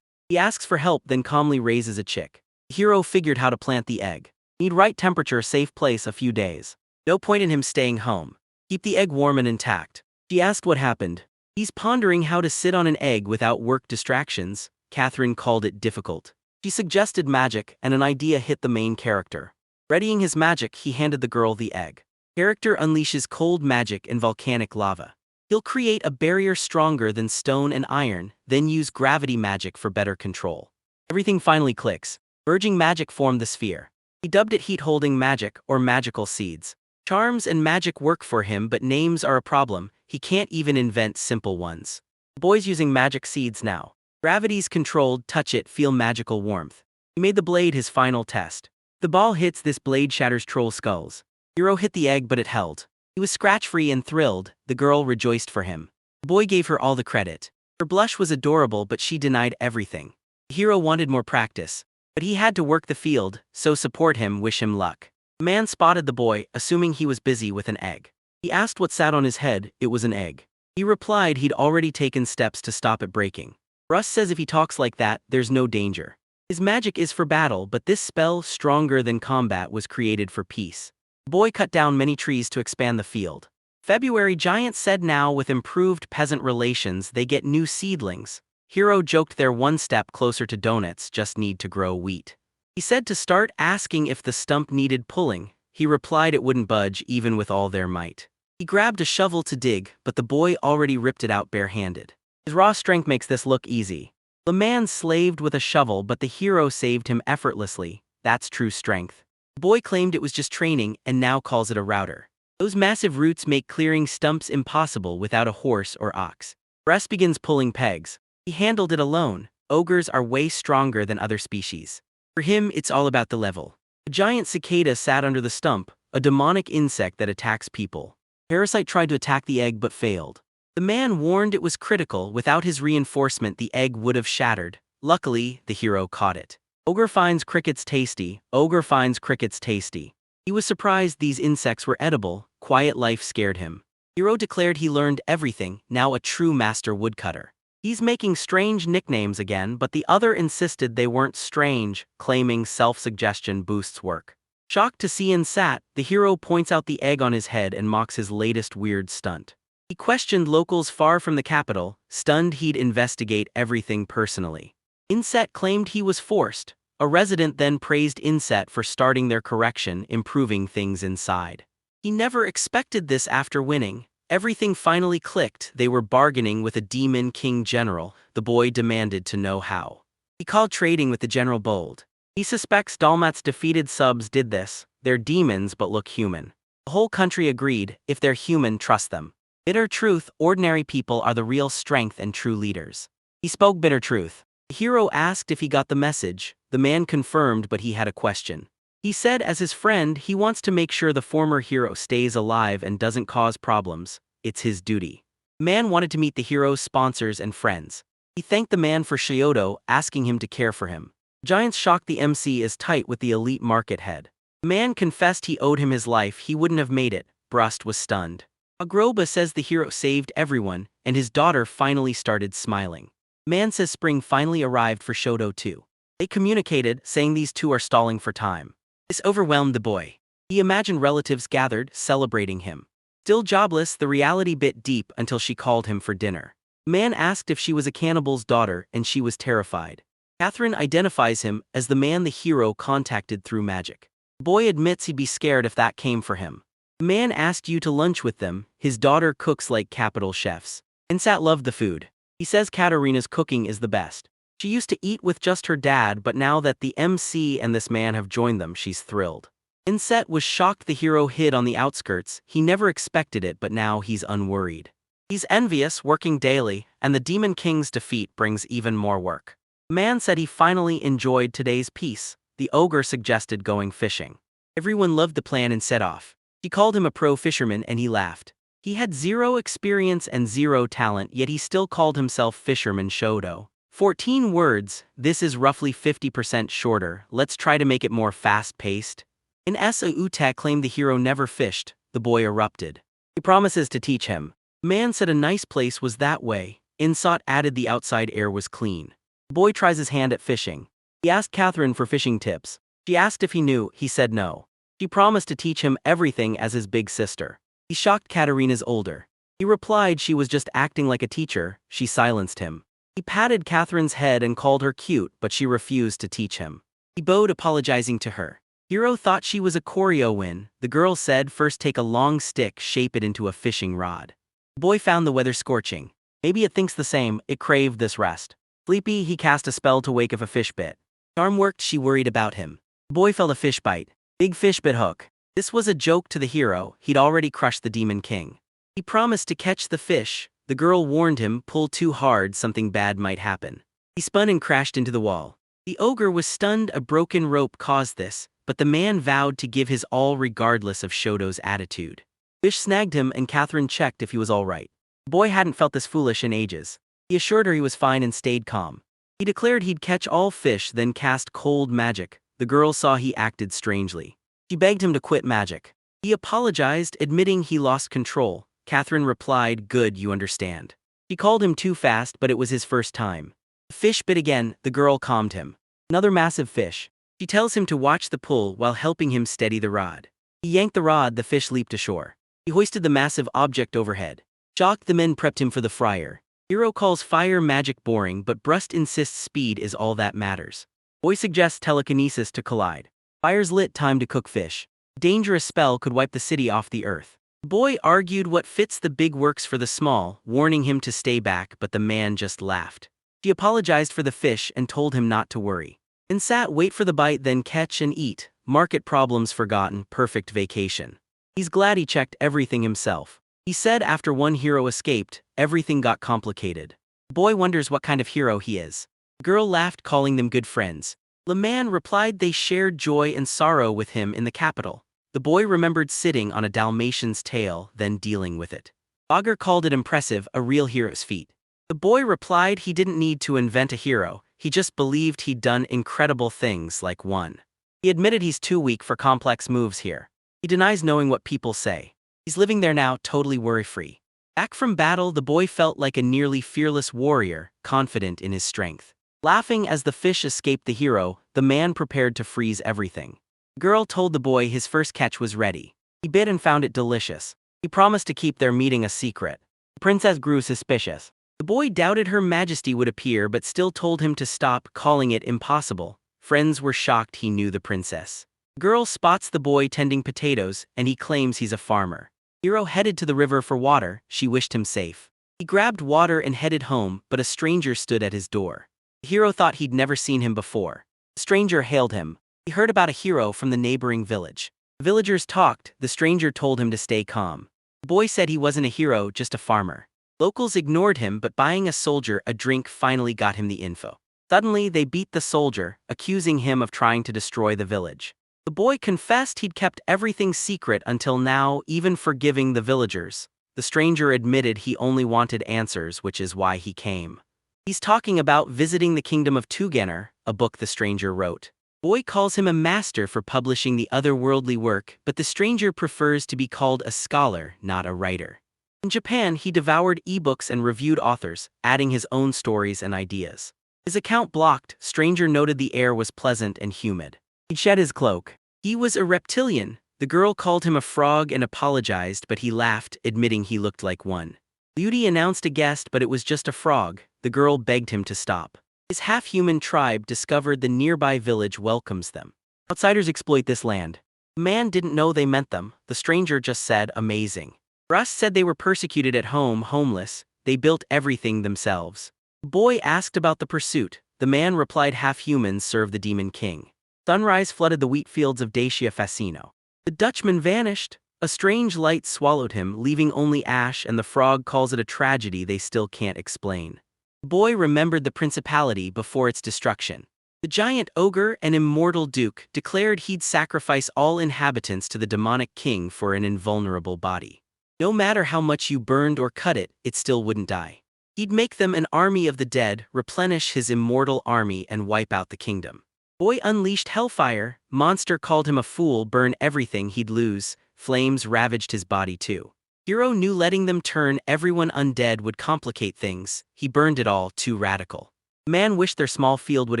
He asks for help, then calmly raises a chick. The hero figured how to plant the egg. Need right temperature, safe place a few days. No point in him staying home. Keep the egg warm and intact. She asked what happened. He's pondering how to sit on an egg without work distractions. Catherine called it difficult. She suggested magic, and an idea hit the main character. Readying his magic, he handed the girl the egg. Character unleashes cold magic and volcanic lava. He'll create a barrier stronger than stone and iron, then use gravity magic for better control. Everything finally clicks. Merging magic formed the sphere. He dubbed it heat-holding magic or magical seeds. Charms and magic work for him, but names are a problem. He can't even invent simple ones. The boy's using magic seeds now. Gravity's controlled, touch it, feel magical warmth. He made the blade his final test. The ball hits, this blade shatters troll skulls. Hero hit the egg, but it held. He was scratch-free and thrilled. The girl rejoiced for him. The boy gave her all the credit. Her blush was adorable, but she denied everything. The hero wanted more practice. But he had to work the field, so support him, wish him luck. The man spotted the boy, assuming he was busy with an egg. He asked what sat on his head. It was an egg. He replied he'd already taken steps to stop it breaking. Russ says if he talks like that, there's no danger. His magic is for battle, but this spell, stronger than combat, was created for peace. The boy cut down many trees to expand the field. February Giant said now with improved peasant relations they get new seedlings. Hero joked they're one step closer to donuts, just need to grow wheat. He said to start asking if the stump needed pulling. He replied it wouldn't budge even with all their might. He grabbed a shovel to dig, but the boy already ripped it out barehanded. His raw strength makes this look easy. The man slaved with a shovel, but the hero saved him effortlessly. That's true strength. The boy claimed it was just training and now calls it a router. Those massive roots make clearing stumps impossible without a horse or ox. Russ begins pulling pegs. He handled it alone. Ogres are way stronger than other species. For him, it's all about the level. A giant cicada sat under the stump, a demonic insect that attacks people. Parasite tried to attack the egg but failed. The man warned it was critical. Without his reinforcement, the egg would have shattered. Luckily, the hero caught it. Ogre finds crickets tasty. Ogre finds crickets tasty. He was surprised these insects were edible. Quiet life scared him. Hero declared he learned everything, now a true master woodcutter. He's making strange nicknames again, but the other insisted they weren't strange, claiming self-suggestion boosts work. Shocked to see Insat, the hero points out the egg on his head and mocks his latest weird stunt. He questioned locals far from the capital, stunned he'd investigate everything personally. Inset claimed he was forced. A resident then praised Inset for starting their correction, improving things inside. He never expected this after winning. Everything finally clicked. They were bargaining with a demon king general. The boy demanded to know how. He called trading with the general bold. He suspects Dalmat's defeated subs did this. They're demons but look human. The whole country agreed, if they're human, trust them. Bitter truth, ordinary people are the real strength and true leaders. He spoke bitter truth. The hero asked if he got the message. The man confirmed, but he had a question. He said as his friend, he wants to make sure the former hero stays alive and doesn't cause problems. It's his duty. The man wanted to meet the hero's sponsors and friends. He thanked the man for Shioto, asking him to care for him. Giants shocked the MC as tight with the elite market head. The man confessed he owed him his life, he wouldn't have made it. Brust was stunned. Agroba says the hero saved everyone, and his daughter finally started smiling. The man says spring finally arrived for Shoto too. They communicated, saying these two are stalling for time. This overwhelmed the boy. He imagined relatives gathered, celebrating him. Still jobless, the reality bit deep until she called him for dinner. The man asked if she was a cannibal's daughter, and she was terrified. Catherine identifies him as the man the hero contacted through magic. The boy admits he'd be scared if that came for him. The man asked you to lunch with them. His daughter cooks like capital chefs. Insat loved the food. He says Katarina's cooking is the best. She used to eat with just her dad, but now that the MC and this man have joined them, she's thrilled. Inset was shocked the hero hid on the outskirts. He never expected it, but now he's unworried. He's envious, working daily, and the Demon King's defeat brings even more work. The man said he finally enjoyed today's peace. The ogre suggested going fishing. Everyone loved the plan and set off. She called him a pro fisherman and he laughed. He had zero experience and zero talent, yet he still called himself Fisherman Shoto. 14 words, this is roughly 50% shorter, let's try to make it more fast-paced. In Utek claimed the hero never fished, the boy erupted. He promises to teach him. Man said a nice place was that way. Insot added the outside air was clean. The boy tries his hand at fishing. He asked Catherine for fishing tips. She asked if he knew, he said no. She promised to teach him everything as his big sister. He shocked Katerina's older. He replied she was just acting like a teacher. She silenced him. He patted Catherine's head and called her cute, but she refused to teach him. He bowed, apologizing to her. Hero thought she was a choreo win. The girl said first take a long stick, shape it into a fishing rod. The boy found the weather scorching. Maybe it thinks the same, it craved this rest. Sleepy, he cast a spell to wake if a fish bit. Charm worked, she worried about him. The boy felt a fish bite. Big fish bit hook. This was a joke to the hero, he'd already crushed the demon king. He promised to catch the fish. The girl warned him, pull too hard, something bad might happen. He spun and crashed into the wall. The ogre was stunned, a broken rope caused this, but the man vowed to give his all regardless of Shoto's attitude. Fish snagged him and Catherine checked if he was all right. The boy hadn't felt this foolish in ages. He assured her he was fine and stayed calm. He declared he'd catch all fish, then cast cold magic. The girl saw he acted strangely. She begged him to quit magic. He apologized, admitting he lost control. Catherine replied, good, you understand. She called him too fast, but it was his first time. The fish bit again, the girl calmed him. Another massive fish. She tells him to watch the pull while helping him steady the rod. He yanked the rod, the fish leaped ashore. He hoisted the massive object overhead. Shocked, the men prepped him for the fryer. Hero calls fire magic boring, but Brust insists speed is all that matters. Boy suggests telekinesis to collide. Fire's lit, time to cook fish. Dangerous spell could wipe the city off the earth. Boy argued what fits the big works for the small, warning him to stay back, but the man just laughed. She apologized for the fish and told him not to worry. And sat, wait for the bite, then catch and eat. Market problems forgotten, perfect vacation. He's glad he checked everything himself. He said after one hero escaped, everything got complicated. Boy wonders what kind of hero he is. Girl laughed, calling them good friends. The man replied they shared joy and sorrow with him in the capital. The boy remembered sitting on a Dalmatian's tail, then dealing with it. Augur called it impressive, a real hero's feat. The boy replied he didn't need to invent a hero, he just believed he'd done incredible things like one. He admitted he's too weak for complex moves here. He denies knowing what people say. He's living there now, totally worry-free. Back from battle, the boy felt like a nearly fearless warrior, confident in his strength. Laughing as the fish escaped the hero, the man prepared to freeze everything. The girl told the boy his first catch was ready. He bit and found it delicious. He promised to keep their meeting a secret. The princess grew suspicious. The boy doubted her majesty would appear but still told him to stop, calling it impossible. Friends were shocked he knew the princess. The girl spots the boy tending potatoes, and he claims he's a farmer. Hero headed to the river for water, she wished him safe. He grabbed water and headed home, but a stranger stood at his door. The hero thought he'd never seen him before. The stranger hailed him. He heard about a hero from the neighboring village. The villagers talked, the stranger told him to stay calm. The boy said he wasn't a hero, just a farmer. Locals ignored him, but buying a soldier a drink finally got him the info. Suddenly, they beat the soldier, accusing him of trying to destroy the village. The boy confessed he'd kept everything secret until now, even forgiving the villagers. The stranger admitted he only wanted answers, which is why he came. He's talking about visiting the kingdom of Tugener, a book the stranger wrote. Boy calls him a master for publishing the otherworldly work, but the stranger prefers to be called a scholar, not a writer. In Japan, he devoured ebooks and reviewed authors, adding his own stories and ideas. His account blocked, stranger noted the air was pleasant and humid. He'd shed his cloak. He was a reptilian. The girl called him a frog and apologized, but he laughed, admitting he looked like one. Beauty announced a guest, but it was just a frog. The girl begged him to stop. His half-human tribe discovered the nearby village welcomes them. Outsiders exploit this land. The man didn't know they meant them. The stranger just said, amazing. Rust said they were persecuted at home, homeless. They built everything themselves. The boy asked about the pursuit. The man replied half-humans serve the demon king. Sunrise flooded the wheat fields of Dacia Fascino. The Dutchman vanished. A strange light swallowed him, leaving only ash, and the frog calls it a tragedy they still can't explain. The boy remembered the principality before its destruction. The giant ogre, an immortal duke, declared he'd sacrifice all inhabitants to the demonic king for an invulnerable body. No matter how much you burned or cut it, it still wouldn't die. He'd make them an army of the dead, replenish his immortal army, and wipe out the kingdom. Boy unleashed hellfire, monster called him a fool, burn everything he'd lose, flames ravaged his body too. Hero knew letting them turn everyone undead would complicate things, he burned it all, too radical. The man wished their small field would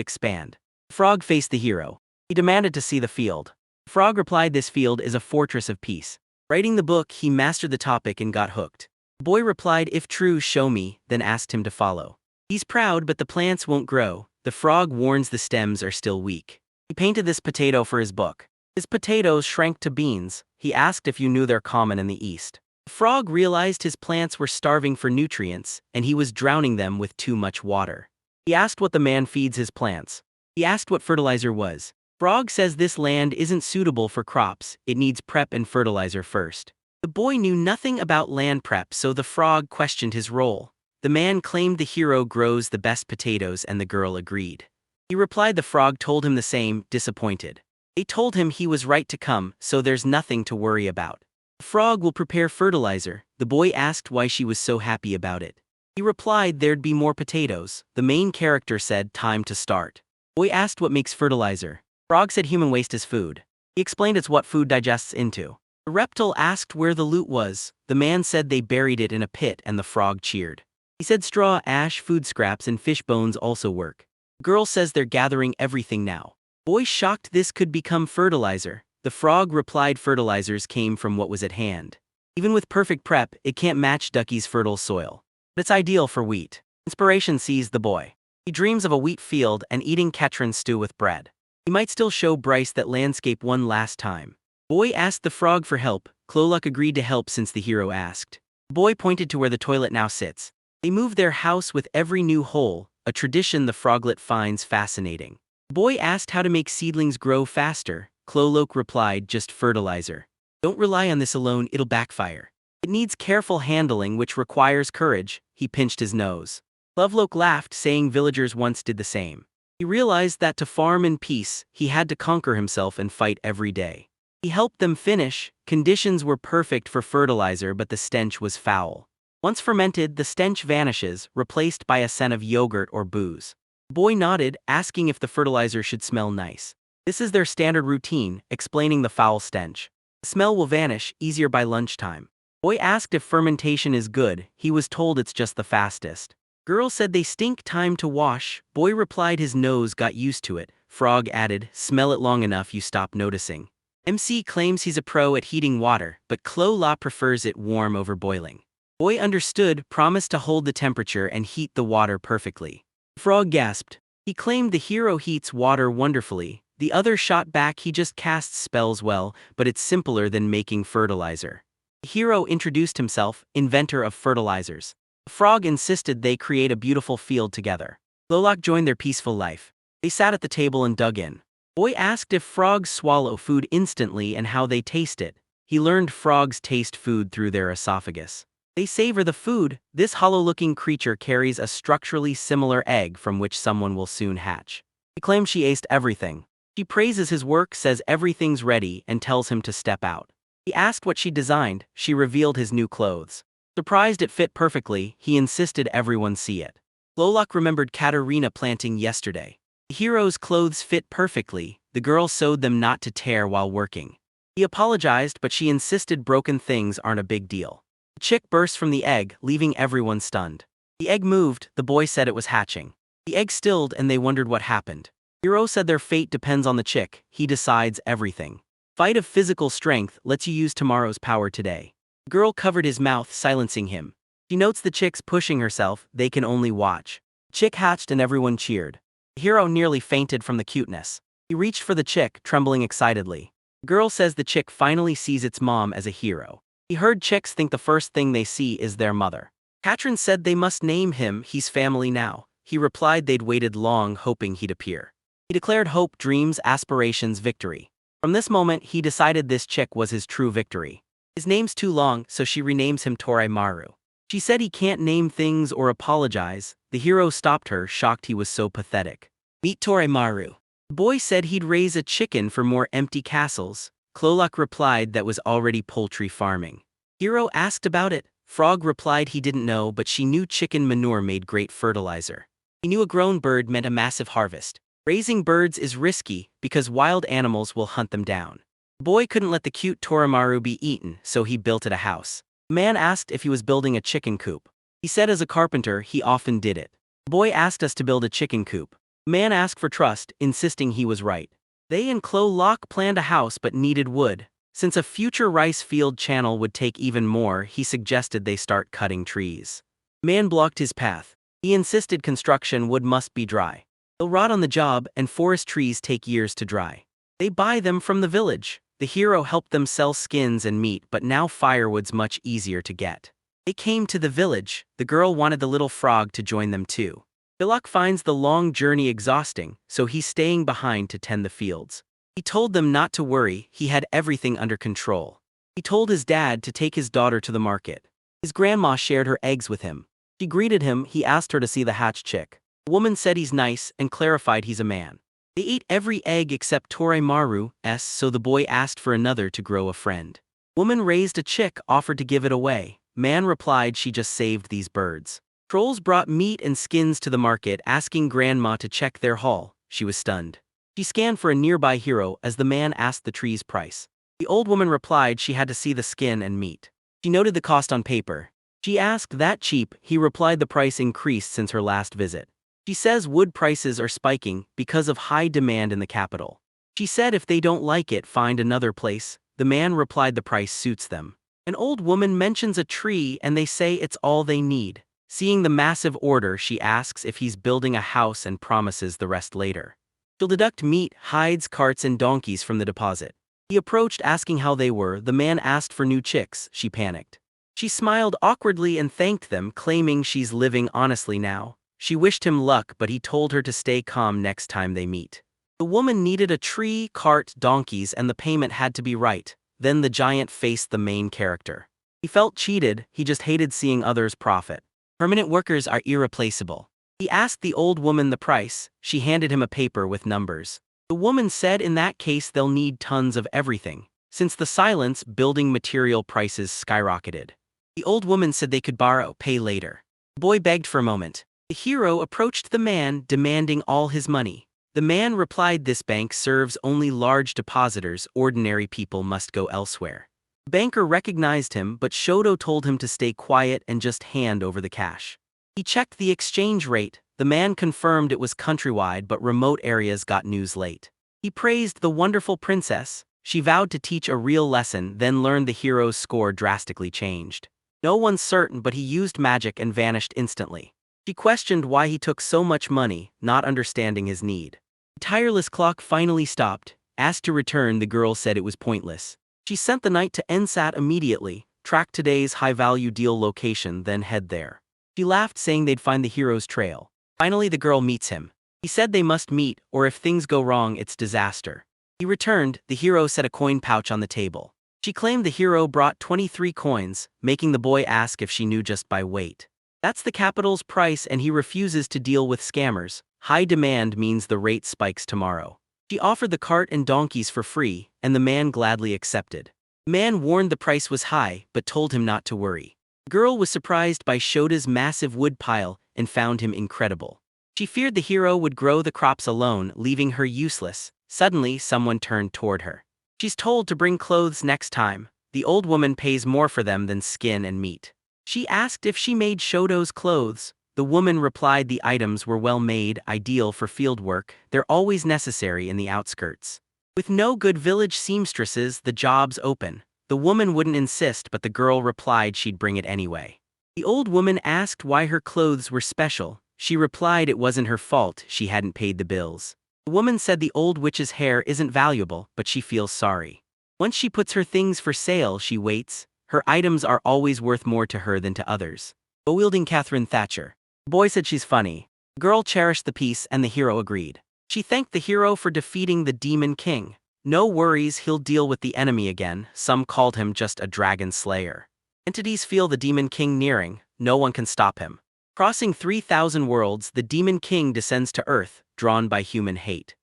expand. Frog faced the hero. He demanded to see the field. Frog replied this field is a fortress of peace. Writing the book, he mastered the topic and got hooked. Boy replied if true show me, then asked him to follow. He's proud but the plants won't grow, the frog warns the stems are still weak. He painted this potato for his book. His potatoes shrank to beans, he asked if you knew they're common in the East. The frog realized his plants were starving for nutrients, and he was drowning them with too much water. He asked what the man feeds his plants. He asked what fertilizer was. Frog says this land isn't suitable for crops, it needs prep and fertilizer first. The boy knew nothing about land prep, so the frog questioned his role. The man claimed the hero grows the best potatoes and the girl agreed. He replied the frog told him the same, disappointed. They told him he was right to come, so there's nothing to worry about. The frog will prepare fertilizer. The boy asked why she was so happy about it. He replied there'd be more potatoes. The main character said time to start. Boy asked what makes fertilizer. Frog said human waste is food. He explained it's what food digests into. The reptile asked where the loot was. The man said they buried it in a pit and the frog cheered. He said straw, ash, food scraps and fish bones also work. Girl says they're gathering everything now. Boy shocked this could become fertilizer. The frog replied fertilizers came from what was at hand. Even with perfect prep, it can't match Ducky's fertile soil. But it's ideal for wheat. Inspiration seized the boy. He dreams of a wheat field and eating Ketron stew with bread. He might still show Bryce that landscape one last time. Boy asked the frog for help. Klolok agreed to help since the hero asked. Boy pointed to where the toilet now sits. They move their house with every new hole, a tradition the froglet finds fascinating. Boy asked how to make seedlings grow faster. Klolok replied just fertilizer. Don't rely on this alone, it'll backfire. It needs careful handling which requires courage. He pinched his nose. Lovelock laughed, saying villagers once did the same. He realized that to farm in peace, he had to conquer himself and fight every day. He helped them finish. Conditions were perfect for fertilizer but the stench was foul. Once fermented, the stench vanishes, replaced by a scent of yogurt or booze. Boy nodded, asking if the fertilizer should smell nice. This is their standard routine, explaining the foul stench. The smell will vanish, easier by lunchtime. Boy asked if fermentation is good. He was told it's just the fastest. Girl said they stink, time to wash. Boy replied his nose got used to it. Frog added, smell it long enough you stop noticing. MC claims he's a pro at heating water, but Klola prefers it warm over boiling. Boy understood, promised to hold the temperature and heat the water perfectly. Frog gasped. He claimed the hero heats water wonderfully. The other shot back he just casts spells well, but it's simpler than making fertilizer. The hero introduced himself, inventor of fertilizers. The frog insisted they create a beautiful field together. Lolok joined their peaceful life. They sat at the table and dug in. Boy asked if frogs swallow food instantly and how they taste it. He learned frogs taste food through their esophagus. They savor the food. This hollow-looking creature carries a structurally similar egg from which someone will soon hatch. He claims she aced everything. She praises his work, says everything's ready, and tells him to step out. He asked what she designed. She revealed his new clothes. Surprised it fit perfectly, he insisted everyone see it. Lolok remembered Katerina planting yesterday. The hero's clothes fit perfectly. The girl sewed them not to tear while working. He apologized, but she insisted broken things aren't a big deal. The chick burst from the egg, leaving everyone stunned. The egg moved, the boy said it was hatching. The egg stilled and they wondered what happened. Hero said their fate depends on the chick, he decides everything. Fight of physical strength lets you use tomorrow's power today. The girl covered his mouth, silencing him. She notes the chick's pushing herself, they can only watch. The chick hatched and everyone cheered. The hero nearly fainted from the cuteness. He reached for the chick, trembling excitedly. The girl says the chick finally sees its mom as a hero. He heard chicks think the first thing they see is their mother. Katrin said they must name him, he's family now. He replied they'd waited long hoping he'd appear. He declared hope, dreams, aspirations, victory. From this moment he decided this chick was his true victory. His name's too long, so she renames him Tore Maru. She said he can't name things or apologize. The hero stopped her, shocked he was so pathetic. Meet Tore Maru. The boy said he'd raise a chicken for more empty castles. Klolok replied that was already poultry farming. Hero asked about it. Frog replied he didn't know, but she knew chicken manure made great fertilizer. He knew a grown bird meant a massive harvest. Raising birds is risky because wild animals will hunt them down. The boy couldn't let the cute Torimaru be eaten, so he built it a house. The man asked if he was building a chicken coop. He said as a carpenter he often did it. The boy asked us to build a chicken coop. The man asked for trust, insisting he was right. They and Klo Lok planned a house but needed wood. Since a future rice field channel would take even more, he suggested they start cutting trees. Man blocked his path. He insisted construction wood must be dry. They'll rot on the job, and forest trees take years to dry. They buy them from the village. The hero helped them sell skins and meat, but now firewood's much easier to get. They came to the village. The girl wanted the little frog to join them too. Bilok finds the long journey exhausting, so he's staying behind to tend the fields. He told them not to worry, he had everything under control. He told his dad to take his daughter to the market. His grandma shared her eggs with him. She greeted him. He asked her to see the hatched chick. The woman said he's nice and clarified he's a man. They ate every egg except Torimaru's, so the boy asked for another to grow a friend. Woman raised a chick, offered to give it away. Man replied she just saved these birds. Trolls brought meat and skins to the market, asking grandma to check their haul. She was stunned. She scanned for a nearby hero as the man asked the tree's price. The old woman replied she had to see the skin and meat. She noted the cost on paper. She asked, "That cheap?" He replied the price increased since her last visit. She says wood prices are spiking because of high demand in the capital. She said if they don't like it, find another place. The man replied the price suits them. An old woman mentions a tree and they say it's all they need. Seeing the massive order, she asks if he's building a house and promises the rest later. She'll deduct meat, hides, carts, and donkeys from the deposit. He approached asking how they were. The man asked for new chicks. She panicked. She smiled awkwardly and thanked them, claiming she's living honestly now. She wished him luck, but he told her to stay calm next time they meet. The woman needed a tree, cart, donkeys, and the payment had to be right. Then the giant faced the main character. He felt cheated, he just hated seeing others profit. Permanent workers are irreplaceable. He asked the old woman the price. She handed him a paper with numbers. The woman said in that case they'll need tons of everything. Since the silence, building material prices skyrocketed. The old woman said they could borrow, pay later. The boy begged for a moment. The hero approached the man, demanding all his money. The man replied this bank serves only large depositors, ordinary people must go elsewhere. The banker recognized him, but Shoto told him to stay quiet and just hand over the cash. He checked the exchange rate. The man confirmed it was countrywide, but remote areas got news late. He praised the wonderful princess. She vowed to teach a real lesson, then learned the hero's score drastically changed. No one's certain, but he used magic and vanished instantly. She questioned why he took so much money, not understanding his need. The tireless clock finally stopped. Asked to return, the girl said it was pointless. She sent the knight to Ensat immediately, track today's high-value deal location, then head there. She laughed, saying they'd find the hero's trail. Finally, the girl meets him. He said they must meet, or if things go wrong, it's disaster. He returned. The hero set a coin pouch on the table. She claimed the hero brought 23 coins, making the boy ask if she knew just by weight. That's the capital's price, and he refuses to deal with scammers. High demand means the rate spikes tomorrow. She offered the cart and donkeys for free, and the man gladly accepted. The man warned the price was high, but told him not to worry. The girl was surprised by Shota's massive wood pile and found him incredible. She feared the hero would grow the crops alone, leaving her useless. Suddenly, someone turned toward her. She's told to bring clothes next time. The old woman pays more for them than skin and meat. She asked if she made Shoto's clothes. The woman replied the items were well made, ideal for field work. They're always necessary in the outskirts. With no good village seamstresses, the job's open. The woman wouldn't insist, but the girl replied she'd bring it anyway. The old woman asked why her clothes were special. She replied it wasn't her fault, she hadn't paid the bills. The woman said the old witch's hair isn't valuable, but she feels sorry. Once she puts her things for sale, she waits. Her items are always worth more to her than to others. Bewildering Catherine Thatcher. The boy said she's funny. The girl cherished the piece and the hero agreed. She thanked the hero for defeating the demon king. No worries, he'll deal with the enemy again. Some called him just a dragon slayer. Entities feel the demon king nearing. No one can stop him. Crossing 3,000 worlds, the demon king descends to Earth, drawn by human hate.